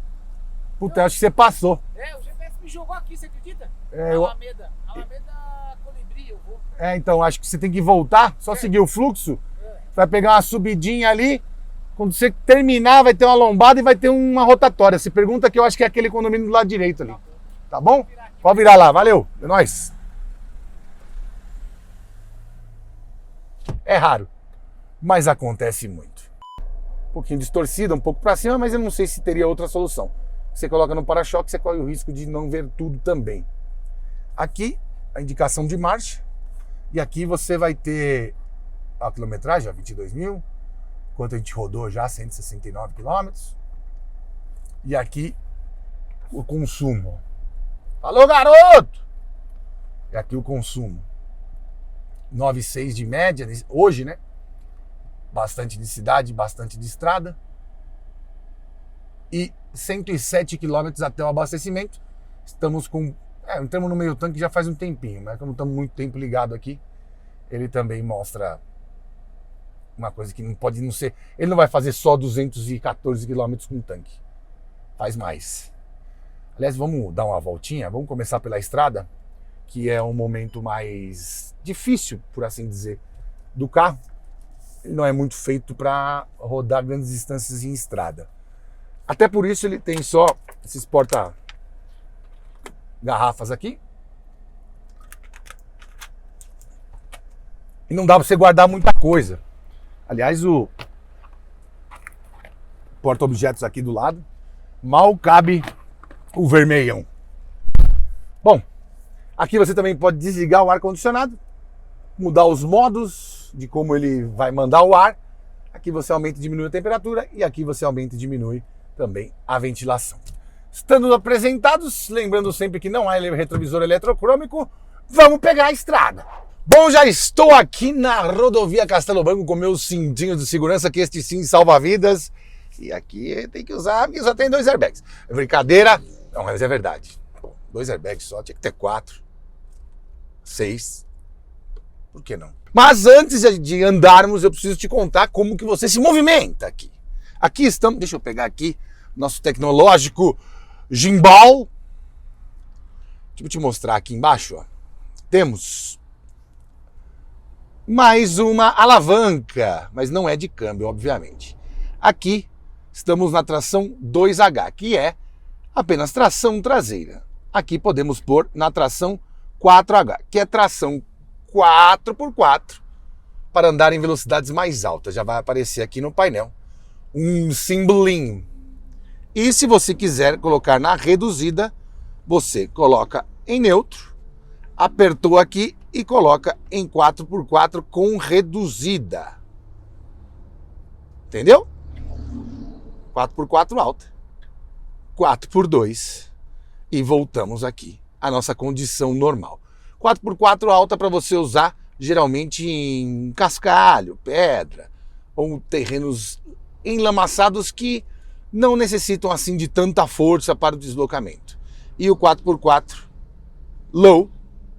Puta, eu acho que você passou. O GPS me jogou aqui, você acredita? Eu... Alameda Colibri, eu vou. Então, acho que você tem que voltar, só seguir o fluxo. Vai pegar uma subidinha ali. Quando você terminar, vai ter uma lombada e vai ter uma rotatória. Você pergunta que eu acho que é aquele condomínio do lado direito ali. Tá bom? Pode virar lá, valeu. É nóis. É raro, mas acontece muito. Um pouquinho distorcida, um pouco para cima, mas eu não sei se teria outra solução. Você coloca no para-choque, você corre o risco de não ver tudo também. Aqui, a indicação de marcha. E aqui você vai ter a quilometragem, 22 mil. Quanto a gente rodou já, 169 quilômetros. E aqui, o consumo. Falou, garoto! E aqui o consumo. 9,6 de média, hoje, né? Bastante de cidade, bastante de estrada. E 107 quilômetros até o abastecimento. Estamos com... entramos no meio tanque já faz um tempinho, mas como estamos muito tempo ligado aqui, ele também mostra uma coisa que não pode não ser... Ele não vai fazer só 214 quilômetros com tanque. Faz mais. Aliás, vamos dar uma voltinha, vamos começar pela estrada, que é um momento mais difícil, por assim dizer, do carro. Ele não é muito feito para rodar grandes distâncias em estrada. Até por isso ele tem só esses porta-garrafas aqui. E não dá para você guardar muita coisa. Aliás, o porta-objetos aqui do lado, mal cabe o vermelhão. Bom, aqui você também pode desligar o ar-condicionado, mudar os modos de como ele vai mandar o ar. Aqui você aumenta e diminui a temperatura e aqui você aumenta e diminui também a ventilação. Estando apresentados, lembrando sempre que não há retrovisor eletrocrômico, vamos pegar a estrada. Bom, já estou aqui na rodovia Castelo Branco com meus cintinhos de segurança, que este sim salva vidas. E aqui tem que usar, porque só tem 2 airbags. É brincadeira? Não, mas é verdade. 2 airbags só, tinha que ter 4, 6. Por que não? Mas antes de andarmos, eu preciso te contar como que você se movimenta aqui. Aqui estamos, deixa eu pegar aqui, nosso tecnológico gimbal. Deixa eu te mostrar aqui embaixo, ó. Temos mais uma alavanca, mas não é de câmbio, obviamente. Aqui estamos na tração 2H, que é apenas tração traseira. Aqui podemos pôr na tração 4H, que é tração 4x4 para andar em velocidades mais altas. Já vai aparecer aqui no painel um simbolinho. E se você quiser colocar na reduzida, você coloca em neutro, apertou aqui e coloca em 4x4 com reduzida. Entendeu? 4x4 alta, 4x2 e voltamos aqui à nossa condição normal. 4x4 alta para você usar geralmente em cascalho, pedra ou terrenos enlamaçados que não necessitam assim de tanta força para o deslocamento. E o 4x4 low,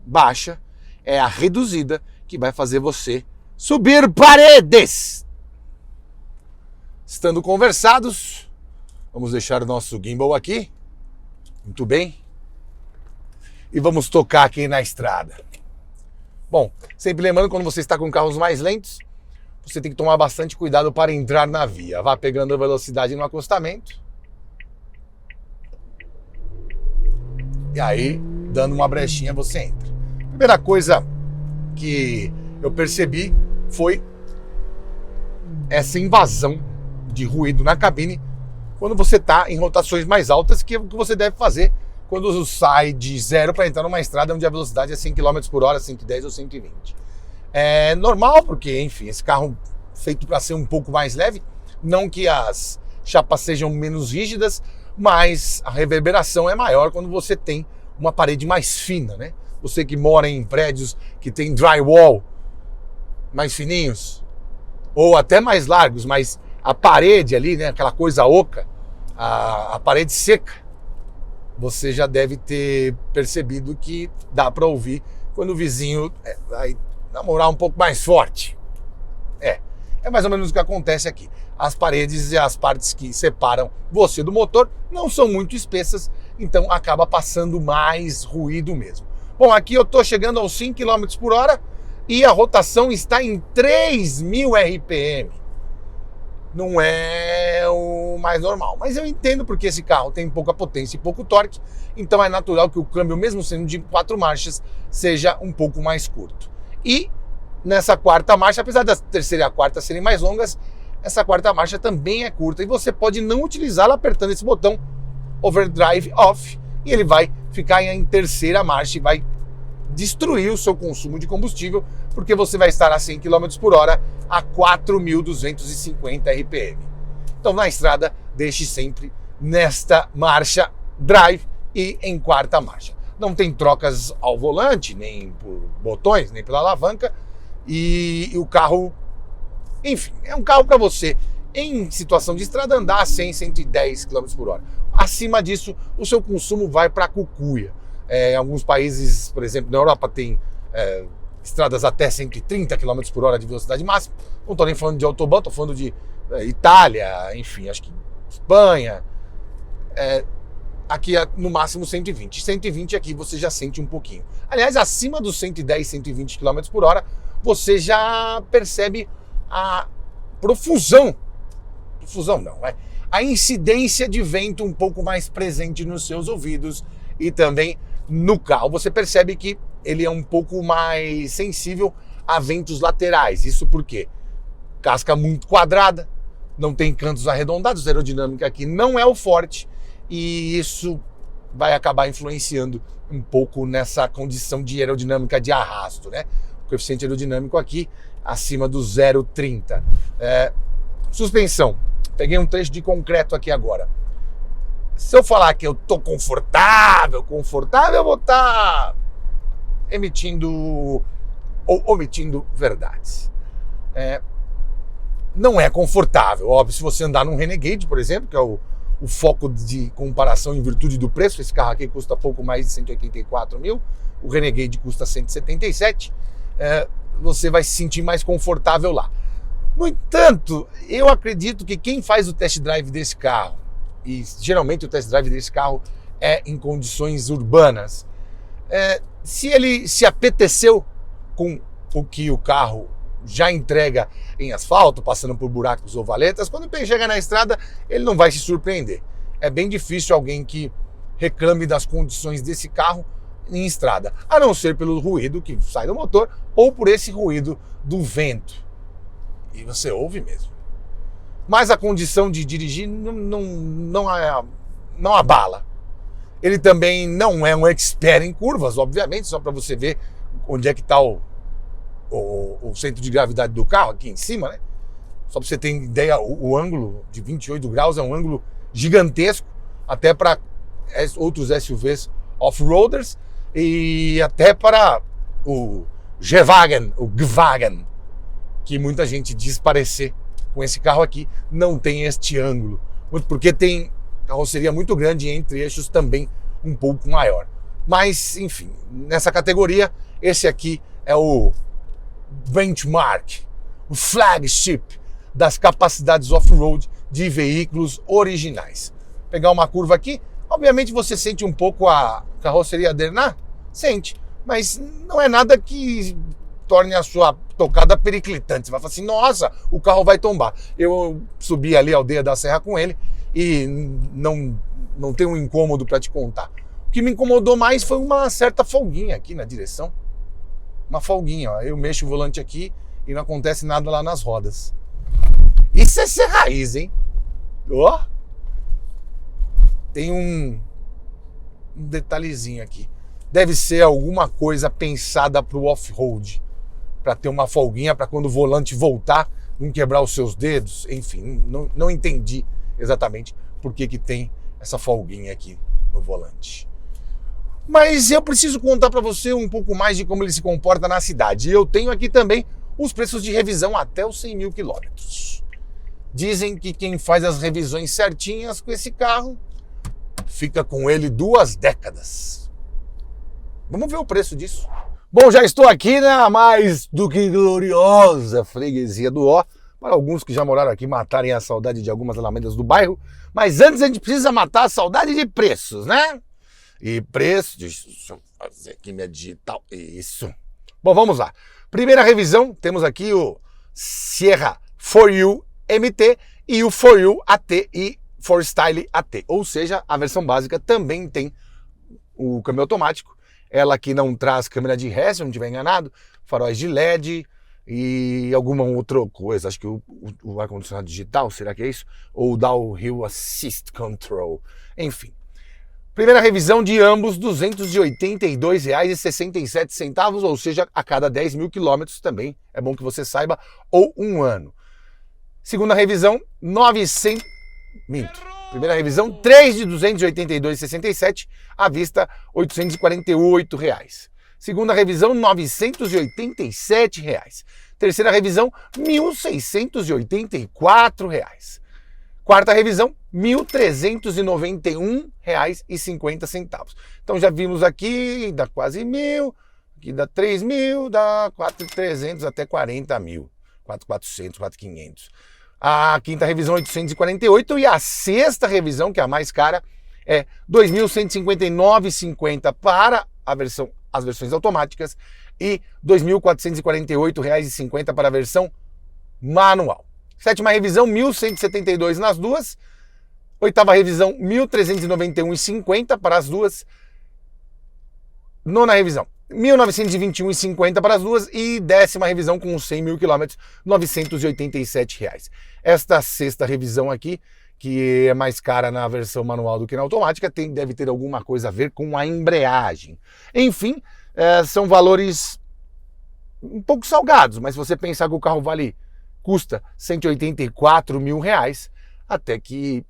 baixa, é a reduzida que vai fazer você subir paredes. Estando conversados, vamos deixar o nosso gimbal aqui. Muito bem. E vamos tocar aqui na estrada. Bom, sempre lembrando, quando você está com carros mais lentos, você tem que tomar bastante cuidado para entrar na via. Vá pegando velocidade no acostamento. E aí, dando uma brechinha, você entra. Primeira coisa que eu percebi foi essa invasão de ruído na cabine quando você está em rotações mais altas, que é o que você deve fazer quando sai de zero para entrar numa estrada onde a velocidade é 100 km por hora, 110 ou 120. É normal, porque, enfim, esse carro feito para ser um pouco mais leve, não que as chapas sejam menos rígidas, mas a reverberação é maior quando você tem uma parede mais fina, né? Você que mora em prédios que tem drywall mais fininhos, ou até mais largos, mas a parede ali, né, aquela coisa oca, a parede seca, você já deve ter percebido que dá para ouvir quando o vizinho vai namorar um pouco mais forte. É mais ou menos o que acontece aqui. As paredes e as partes que separam você do motor não são muito espessas, então acaba passando mais ruído mesmo. Bom, aqui eu estou chegando aos 5 km por hora e a rotação está em 3.000 RPM. Não é o mais normal, mas eu entendo porque esse carro tem pouca potência e pouco torque, então é natural que o câmbio, mesmo sendo de 4 marchas, seja um pouco mais curto. E nessa quarta marcha, apesar da terceira e a quarta serem mais longas, essa quarta marcha também é curta e você pode não utilizá-la apertando esse botão Overdrive Off e ele vai ficar em terceira marcha e vai destruir o seu consumo de combustível, porque você vai estar a 100 km por hora a 4.250 RPM. Então na estrada, deixe sempre nesta marcha drive e em quarta marcha. Não tem trocas ao volante, nem por botões, nem pela alavanca, e o carro, enfim, é um carro para você, em situação de estrada, andar a 100, 110 km por hora. Acima disso, o seu consumo vai para a cucuia. Em alguns países, por exemplo, na Europa, tem estradas até 130 km por hora de velocidade máxima. Não estou nem falando de autobahn, estou falando de Itália, enfim, acho que Espanha. Aqui é no máximo 120. 120 aqui você já sente um pouquinho. Aliás, acima dos 110, 120 km por hora, você já percebe a profusão não, a incidência de vento um pouco mais presente nos seus ouvidos e também no carro. Você percebe que ele é um pouco mais sensível a ventos laterais. Isso porque casca muito quadrada, não tem cantos arredondados, a aerodinâmica aqui não é o forte e isso vai acabar influenciando um pouco nessa condição de aerodinâmica de arrasto, né? O coeficiente aerodinâmico aqui acima do 0,30. Suspensão. Peguei um trecho de concreto aqui agora. Se eu falar que eu tô confortável, eu vou estar emitindo ou omitindo verdades. Não é confortável, óbvio, se você andar num Renegade, por exemplo, que é o foco de comparação em virtude do preço. Esse carro aqui custa pouco mais de 184 mil, o Renegade custa 177, você vai se sentir mais confortável lá. No entanto, eu acredito que quem faz o test drive desse carro, e geralmente o test drive desse carro é em condições urbanas, se ele se apeteceu com o que o carro já entrega em asfalto, passando por buracos ou valetas, quando ele chega na estrada, ele não vai se surpreender. É bem difícil alguém que reclame das condições desse carro em estrada, a não ser pelo ruído que sai do motor ou por esse ruído do vento. E você ouve mesmo. Mas a condição de dirigir não abala. Ele também não é um expert em curvas, obviamente, só para você ver onde é que está o centro de gravidade do carro, aqui em cima, né? Só para você ter ideia, o ângulo de 28 graus é um ângulo gigantesco, até para outros SUVs off-roaders e até para o G-Wagen, o G-Wagen, que muita gente diz parecer com esse carro aqui, não tem este ângulo, porque tem carroceria muito grande e entre eixos também um pouco maior. Mas, enfim, nessa categoria, esse aqui é o benchmark, o flagship das capacidades off-road de veículos originais. Pegar uma curva aqui, obviamente você sente um pouco a carroceria Dernat, sente, mas não é nada que torne a sua tocada periclitante. Você vai falar assim, nossa, o carro vai tombar. Eu subi ali a aldeia da Serra com ele e não tem um incômodo para te contar. O que me incomodou mais foi uma certa folguinha aqui na direção. Uma folguinha, ó. Eu mexo o volante aqui e não acontece nada lá nas rodas. Isso é ser raiz, hein? Ó. Tem um detalhezinho aqui. Deve ser alguma coisa pensada para o off-road. Para ter uma folguinha, para quando o volante voltar, não quebrar os seus dedos. Enfim, não entendi exatamente por que tem essa folguinha aqui no volante. Mas eu preciso contar para você um pouco mais de como ele se comporta na cidade. E eu tenho aqui também os preços de revisão até os 100 mil quilômetros. Dizem que quem faz as revisões certinhas com esse carro fica com ele 2 décadas. Vamos ver o preço disso. Bom, já estou aqui na mais do que gloriosa freguesia do Ó. Para alguns que já moraram aqui matarem a saudade de algumas alamedas do bairro. Mas antes a gente precisa matar a saudade de preços, né? E preço, deixa eu fazer aqui minha digital, isso. Bom, vamos lá. Primeira revisão, temos aqui o Sierra 4U MT e o 4U AT e 4Style AT. Ou seja, a versão básica também tem o câmbio automático. Ela que não traz câmera de ré, se eu não estiver enganado, faróis de LED e alguma outra coisa. Acho que o ar-condicionado digital, será que é isso? Ou o Downhill Assist Control. Enfim. Primeira revisão de ambos, R$ 282,67, ou seja, a cada 10 mil quilômetros também, é bom que você saiba, ou um ano. Segunda revisão, 900... Minto. Primeira revisão, 3 de R$ 282,67, à vista R$ 848. Segunda revisão, R$ 987. Terceira revisão, R$ 1.684. Quarta revisão, R$ 1.391,50. Então já vimos aqui, dá quase 1.000, aqui dá 3.000, dá 4.300 até 40.000, 4.400, 4.500. A quinta revisão, 848, e a sexta revisão, que é a mais cara, é R$ 2.159,50 para as versões automáticas e R$ 2.448,50 para a versão manual. Sétima revisão, R$ 1.172 nas duas. Oitava revisão, R$ 1.391,50 para as duas. Nona revisão, R$ 1.921,50 para as duas. E décima revisão com 100 mil quilômetros, R$ 987. Esta sexta revisão aqui, que é mais cara na versão manual do que na automática, deve ter alguma coisa a ver com a embreagem. Enfim, são valores um pouco salgados, mas se você pensar que o carro custa R$ 184 mil, até que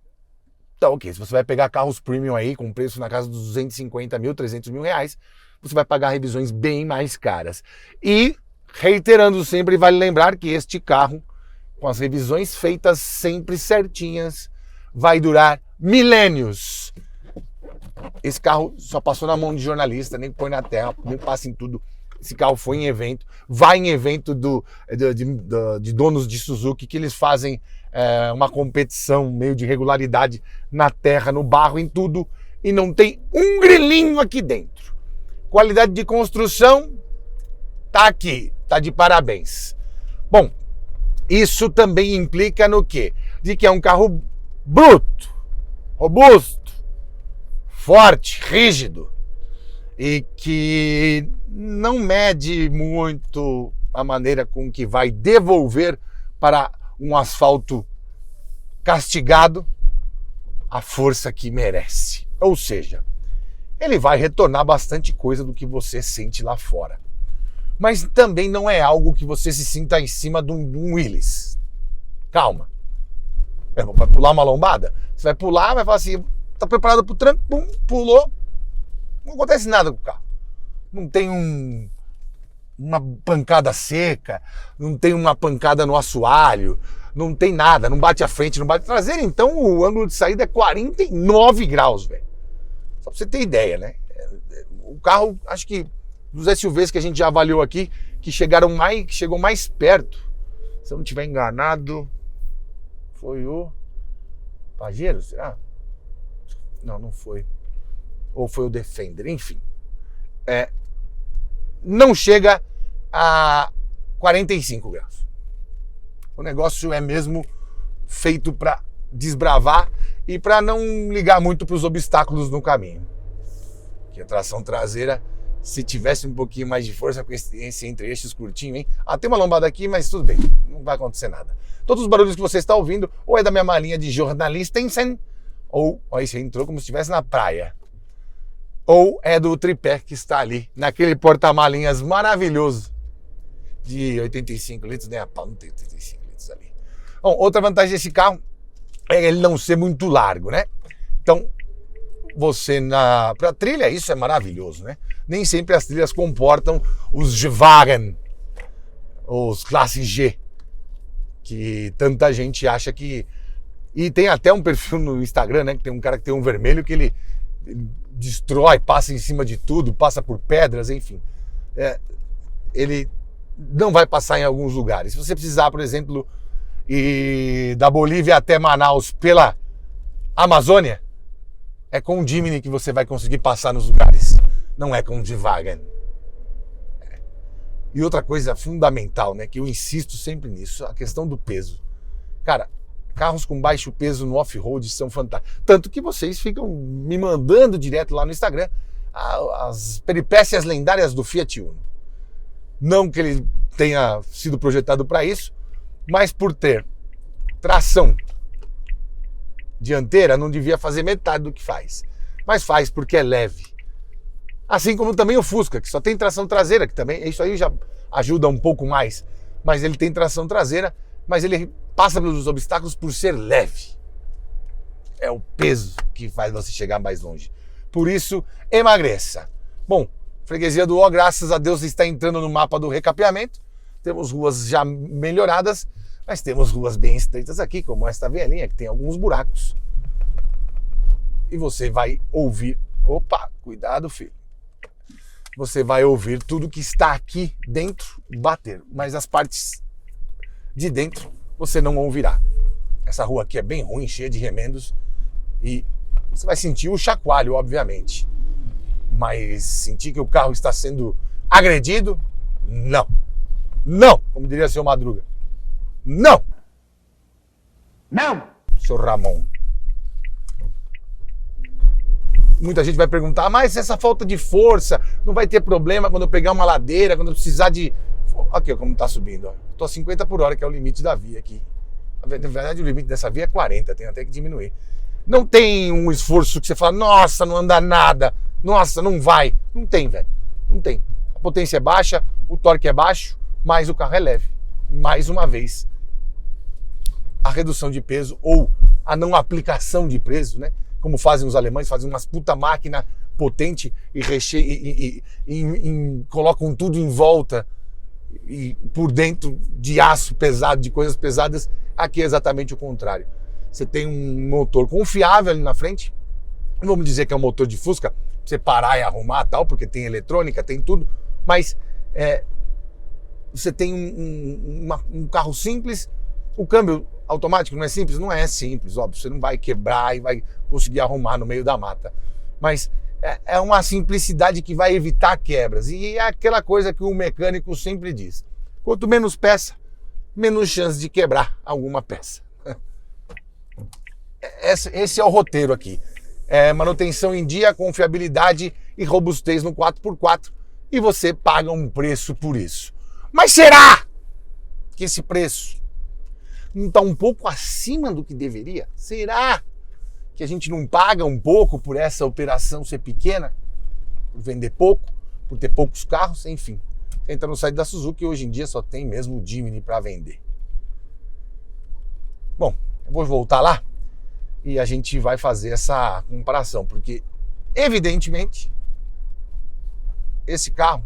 tá ok. Se você vai pegar carros premium aí com preço na casa dos 250 mil, 300 mil reais, você vai pagar revisões bem mais caras. E, reiterando sempre, vale lembrar que este carro, com as revisões feitas sempre certinhas, vai durar milênios. Esse carro só passou na mão de jornalista, nem põe na terra, nem passa em tudo. Esse carro foi em evento, vai em evento de donos de Suzuki, que eles fazem uma competição meio de regularidade na terra, no barro, em tudo, e não tem um grilinho aqui dentro. Qualidade de construção, tá aqui, tá de parabéns. Bom, isso também implica no quê? De que é um carro bruto, robusto, forte, rígido, e que não mede muito a maneira com que vai devolver para um asfalto castigado a força que merece. Ou seja, ele vai retornar bastante coisa do que você sente lá fora. Mas também não é algo que você se sinta em cima de um Willys. Calma. Vai pular uma lombada? Você vai pular, vai falar assim, tá preparado pro tranco, pum, pulou. Não acontece nada com o carro. Não tem uma pancada seca, não tem uma pancada no assoalho, não tem nada, não bate a frente, não bate a traseira. Então o ângulo de saída é 49 graus, velho. Só pra você ter ideia, né? O carro, acho que dos SUVs que a gente já avaliou aqui, que chegou mais perto, se eu não estiver enganado, foi o Pajero, será? Não foi. Ou foi o Defender, enfim. Não chega a 45 graus. O negócio é mesmo feito para desbravar e para não ligar muito para os obstáculos no caminho. Que a tração traseira, se tivesse um pouquinho mais de força com esse entre-eixos curtinho, hein? Tem uma lombada aqui, mas tudo bem, não vai acontecer nada. Todos os barulhos que você está ouvindo, ou é da minha malinha de jornalista, ou aí você entrou como se estivesse na praia, ou é do tripé que está ali, naquele porta-malinhas maravilhoso de 85 litros, nem a pau, não tem 85 litros ali. Bom, outra vantagem desse carro é ele não ser muito largo, né? Então, você pra trilha, isso é maravilhoso, né? Nem sempre as trilhas comportam os G-Wagen, os Classe G, que tanta gente acha que... E tem até um perfil no Instagram, né? Que tem um cara que tem um vermelho que ele destrói, passa em cima de tudo, passa por pedras, enfim. Ele não vai passar em alguns lugares. Se você precisar, por exemplo, ir da Bolívia até Manaus pela Amazônia, é com o Jimny que você vai conseguir passar nos lugares. Não é com o G-Wagen. E outra coisa fundamental, né? Que eu insisto sempre nisso, a questão do peso. Cara, carros com baixo peso no off-road são fantásticos. Tanto que vocês ficam me mandando direto lá no Instagram as peripécias lendárias do Fiat Uno. Não que ele tenha sido projetado para isso, mas por ter tração dianteira não devia fazer metade do que faz. Mas faz porque é leve. Assim como também o Fusca, que só tem tração traseira, que também isso aí já ajuda um pouco mais. Mas ele tem tração traseira, mas ele passa pelos obstáculos por ser leve. É o peso que faz você chegar mais longe. Por isso, emagreça. Bom, Freguesia do Ó, graças a Deus, está entrando no mapa do recapeamento. Temos ruas já melhoradas, mas temos ruas bem estreitas aqui, como esta velhinha, que tem alguns buracos. E você vai ouvir... Opa, cuidado, filho. Você vai ouvir tudo que está aqui dentro bater, mas as partes de dentro você não ouvirá. Essa rua aqui é bem ruim, cheia de remendos, e você vai sentir o chacoalho, obviamente. Mas sentir que o carro está sendo agredido? Não. Não, como diria o seu Madruga. Não! Não! Seu Ramon. Muita gente vai perguntar, mas essa falta de força não vai ter problema quando eu pegar uma ladeira, quando eu precisar de... Aqui, ó, como está subindo. Estou a 50 por hora, que é o limite da via aqui. Na verdade, o limite dessa via é 40, tem até que diminuir. Não tem um esforço que você fala, nossa, não anda nada, nossa, não vai. Não tem, velho. Não tem. A potência é baixa, o torque é baixo, mas o carro é leve. Mais uma vez, a redução de peso ou a não aplicação de peso, né? Como fazem os alemães, fazem umas puta máquina potente e colocam tudo em volta e por dentro de aço pesado, de coisas pesadas. Aqui é exatamente o contrário. Você tem um motor confiável ali na frente, não vamos dizer que é um motor de Fusca, pra você parar e arrumar tal, porque tem eletrônica, tem tudo, mas você tem um carro simples. O câmbio automático não é simples? Não é simples, óbvio. Você não vai quebrar e vai conseguir arrumar no meio da mata. Mas é uma simplicidade que vai evitar quebras. E é aquela coisa que o mecânico sempre diz. Quanto menos peça, menos chance de quebrar alguma peça. Esse é o roteiro aqui. Manutenção em dia, confiabilidade e robustez no 4x4. E você paga um preço por isso. Mas será que esse preço não está um pouco acima do que deveria? Será que a gente não paga um pouco por essa operação ser pequena? Por vender pouco? Por ter poucos carros? Enfim. Entra no site da Suzuki e hoje em dia só tem mesmo o Jimny para vender. Bom, eu vou voltar lá e a gente vai fazer essa comparação, porque evidentemente esse carro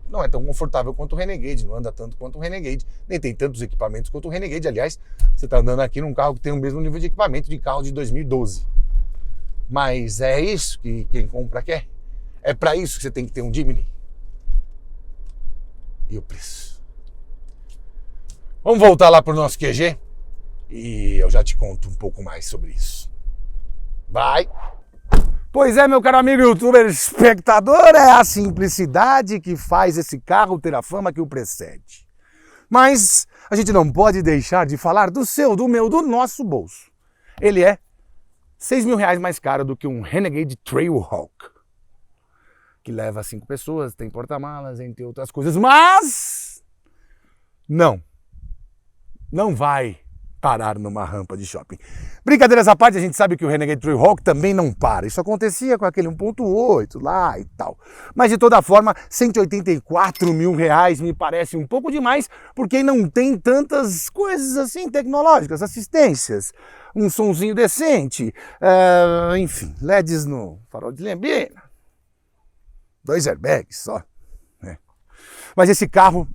não é tão confortável quanto o Renegade, não anda tanto quanto o Renegade, nem tem tantos equipamentos quanto o Renegade. Aliás, você está andando aqui num carro que tem o mesmo nível de equipamento de carro de 2012. Mas é isso que quem compra quer? É para isso que você tem que ter um Jimny? E o preço? Vamos voltar lá para o nosso QG e eu já te conto um pouco mais sobre isso. Vai! Pois é, meu caro amigo youtuber espectador, é a simplicidade que faz esse carro ter a fama que o precede. Mas a gente não pode deixar de falar do seu, do meu, do nosso bolso. Ele é R$6.000 mais caro do que um Renegade Trailhawk, que leva 5 pessoas, tem porta-malas, entre outras coisas, mas não vai parar numa rampa de shopping. Brincadeiras à parte, a gente sabe que o Renegade Trailhawk também não para. Isso acontecia com aquele 1.8 lá e tal. Mas de toda forma, R$184.000 me parece um pouco demais, porque não tem tantas coisas assim tecnológicas, assistências, um sonzinho decente, enfim, LEDs no farol de lembreira, 2 airbags só. Né? Mas esse carro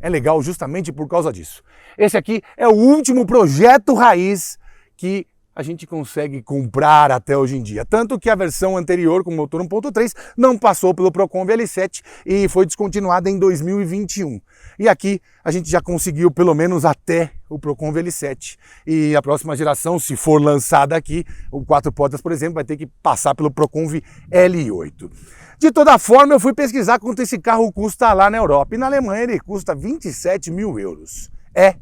é legal justamente por causa disso. Esse aqui é o último projeto raiz que a gente consegue comprar até hoje em dia. Tanto que a versão anterior, com motor 1.3, não passou pelo Procon VL7 e foi descontinuada em 2021. E aqui a gente já conseguiu pelo menos até o Procon VL7. E a próxima geração, se for lançada aqui, o 4 portas, por exemplo, vai ter que passar pelo Procon L8. De toda forma, eu fui pesquisar quanto esse carro custa lá na Europa. E na Alemanha ele custa 27.000 euros. É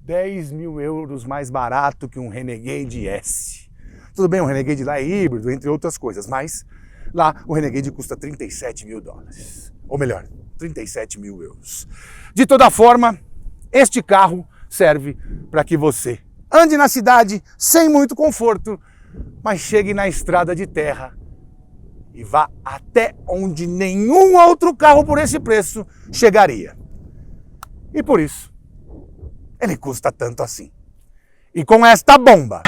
10.000 euros mais barato que um Renegade S. Tudo bem, um Renegade lá é híbrido, entre outras coisas, mas lá o Renegade custa 37 mil dólares. Ou melhor, 37.000 euros. De toda forma, este carro serve para que você ande na cidade sem muito conforto, mas chegue na estrada de terra e vá até onde nenhum outro carro por esse preço chegaria. E por isso, ele custa tanto assim. E com esta bomba,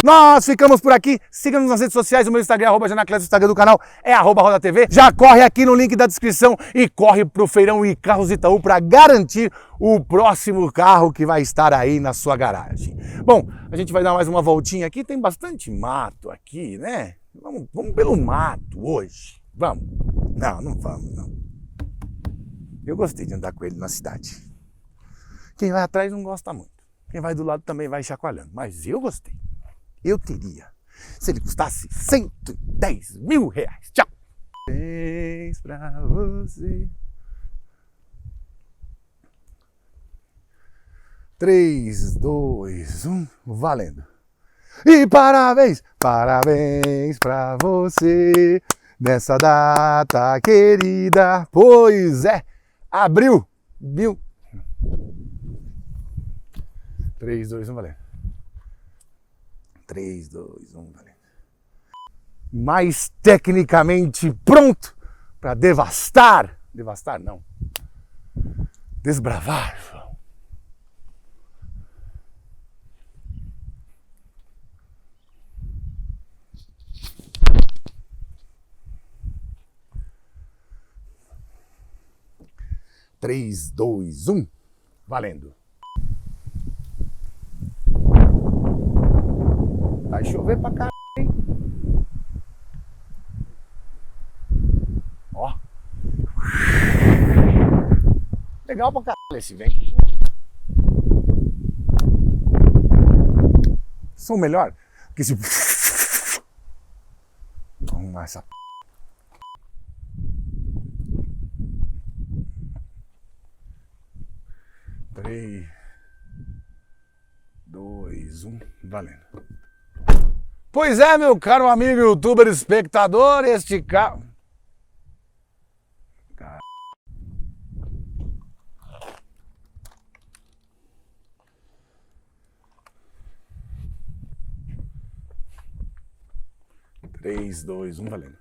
nós ficamos por aqui. Siga-nos nas redes sociais, o meu Instagram é @janacleto, o Instagram do canal é @rodatv. Já corre aqui no link da descrição e corre pro Feirão e Carros Itaú para garantir o próximo carro que vai estar aí na sua garagem. Bom, a gente vai dar mais uma voltinha aqui, tem bastante mato aqui, né? Vamos pelo mato hoje. Vamos. Não vamos, não. Eu gostei de andar com ele na cidade. Quem vai atrás não gosta muito. Quem vai do lado também vai chacoalhando. Mas eu gostei. Eu teria. Se ele custasse R$110.000. Tchau. Parabéns pra você. 3, 2, 1, valendo. E parabéns pra você. Nessa data querida, pois é, abril, 3, 2, 1, valendo. 3, 2, 1, valendo. Mais tecnicamente pronto para devastar não, desbravar. 3, 2, 1, valendo. Vai chover pra caralho, hein? Ó. Legal pra caralho esse vento. Som melhor que esse... Vamos lá, essa... 3, 2, 1, valendo. Pois é, meu caro amigo youtuber espectador, este carro... 3, 2, 1, valendo.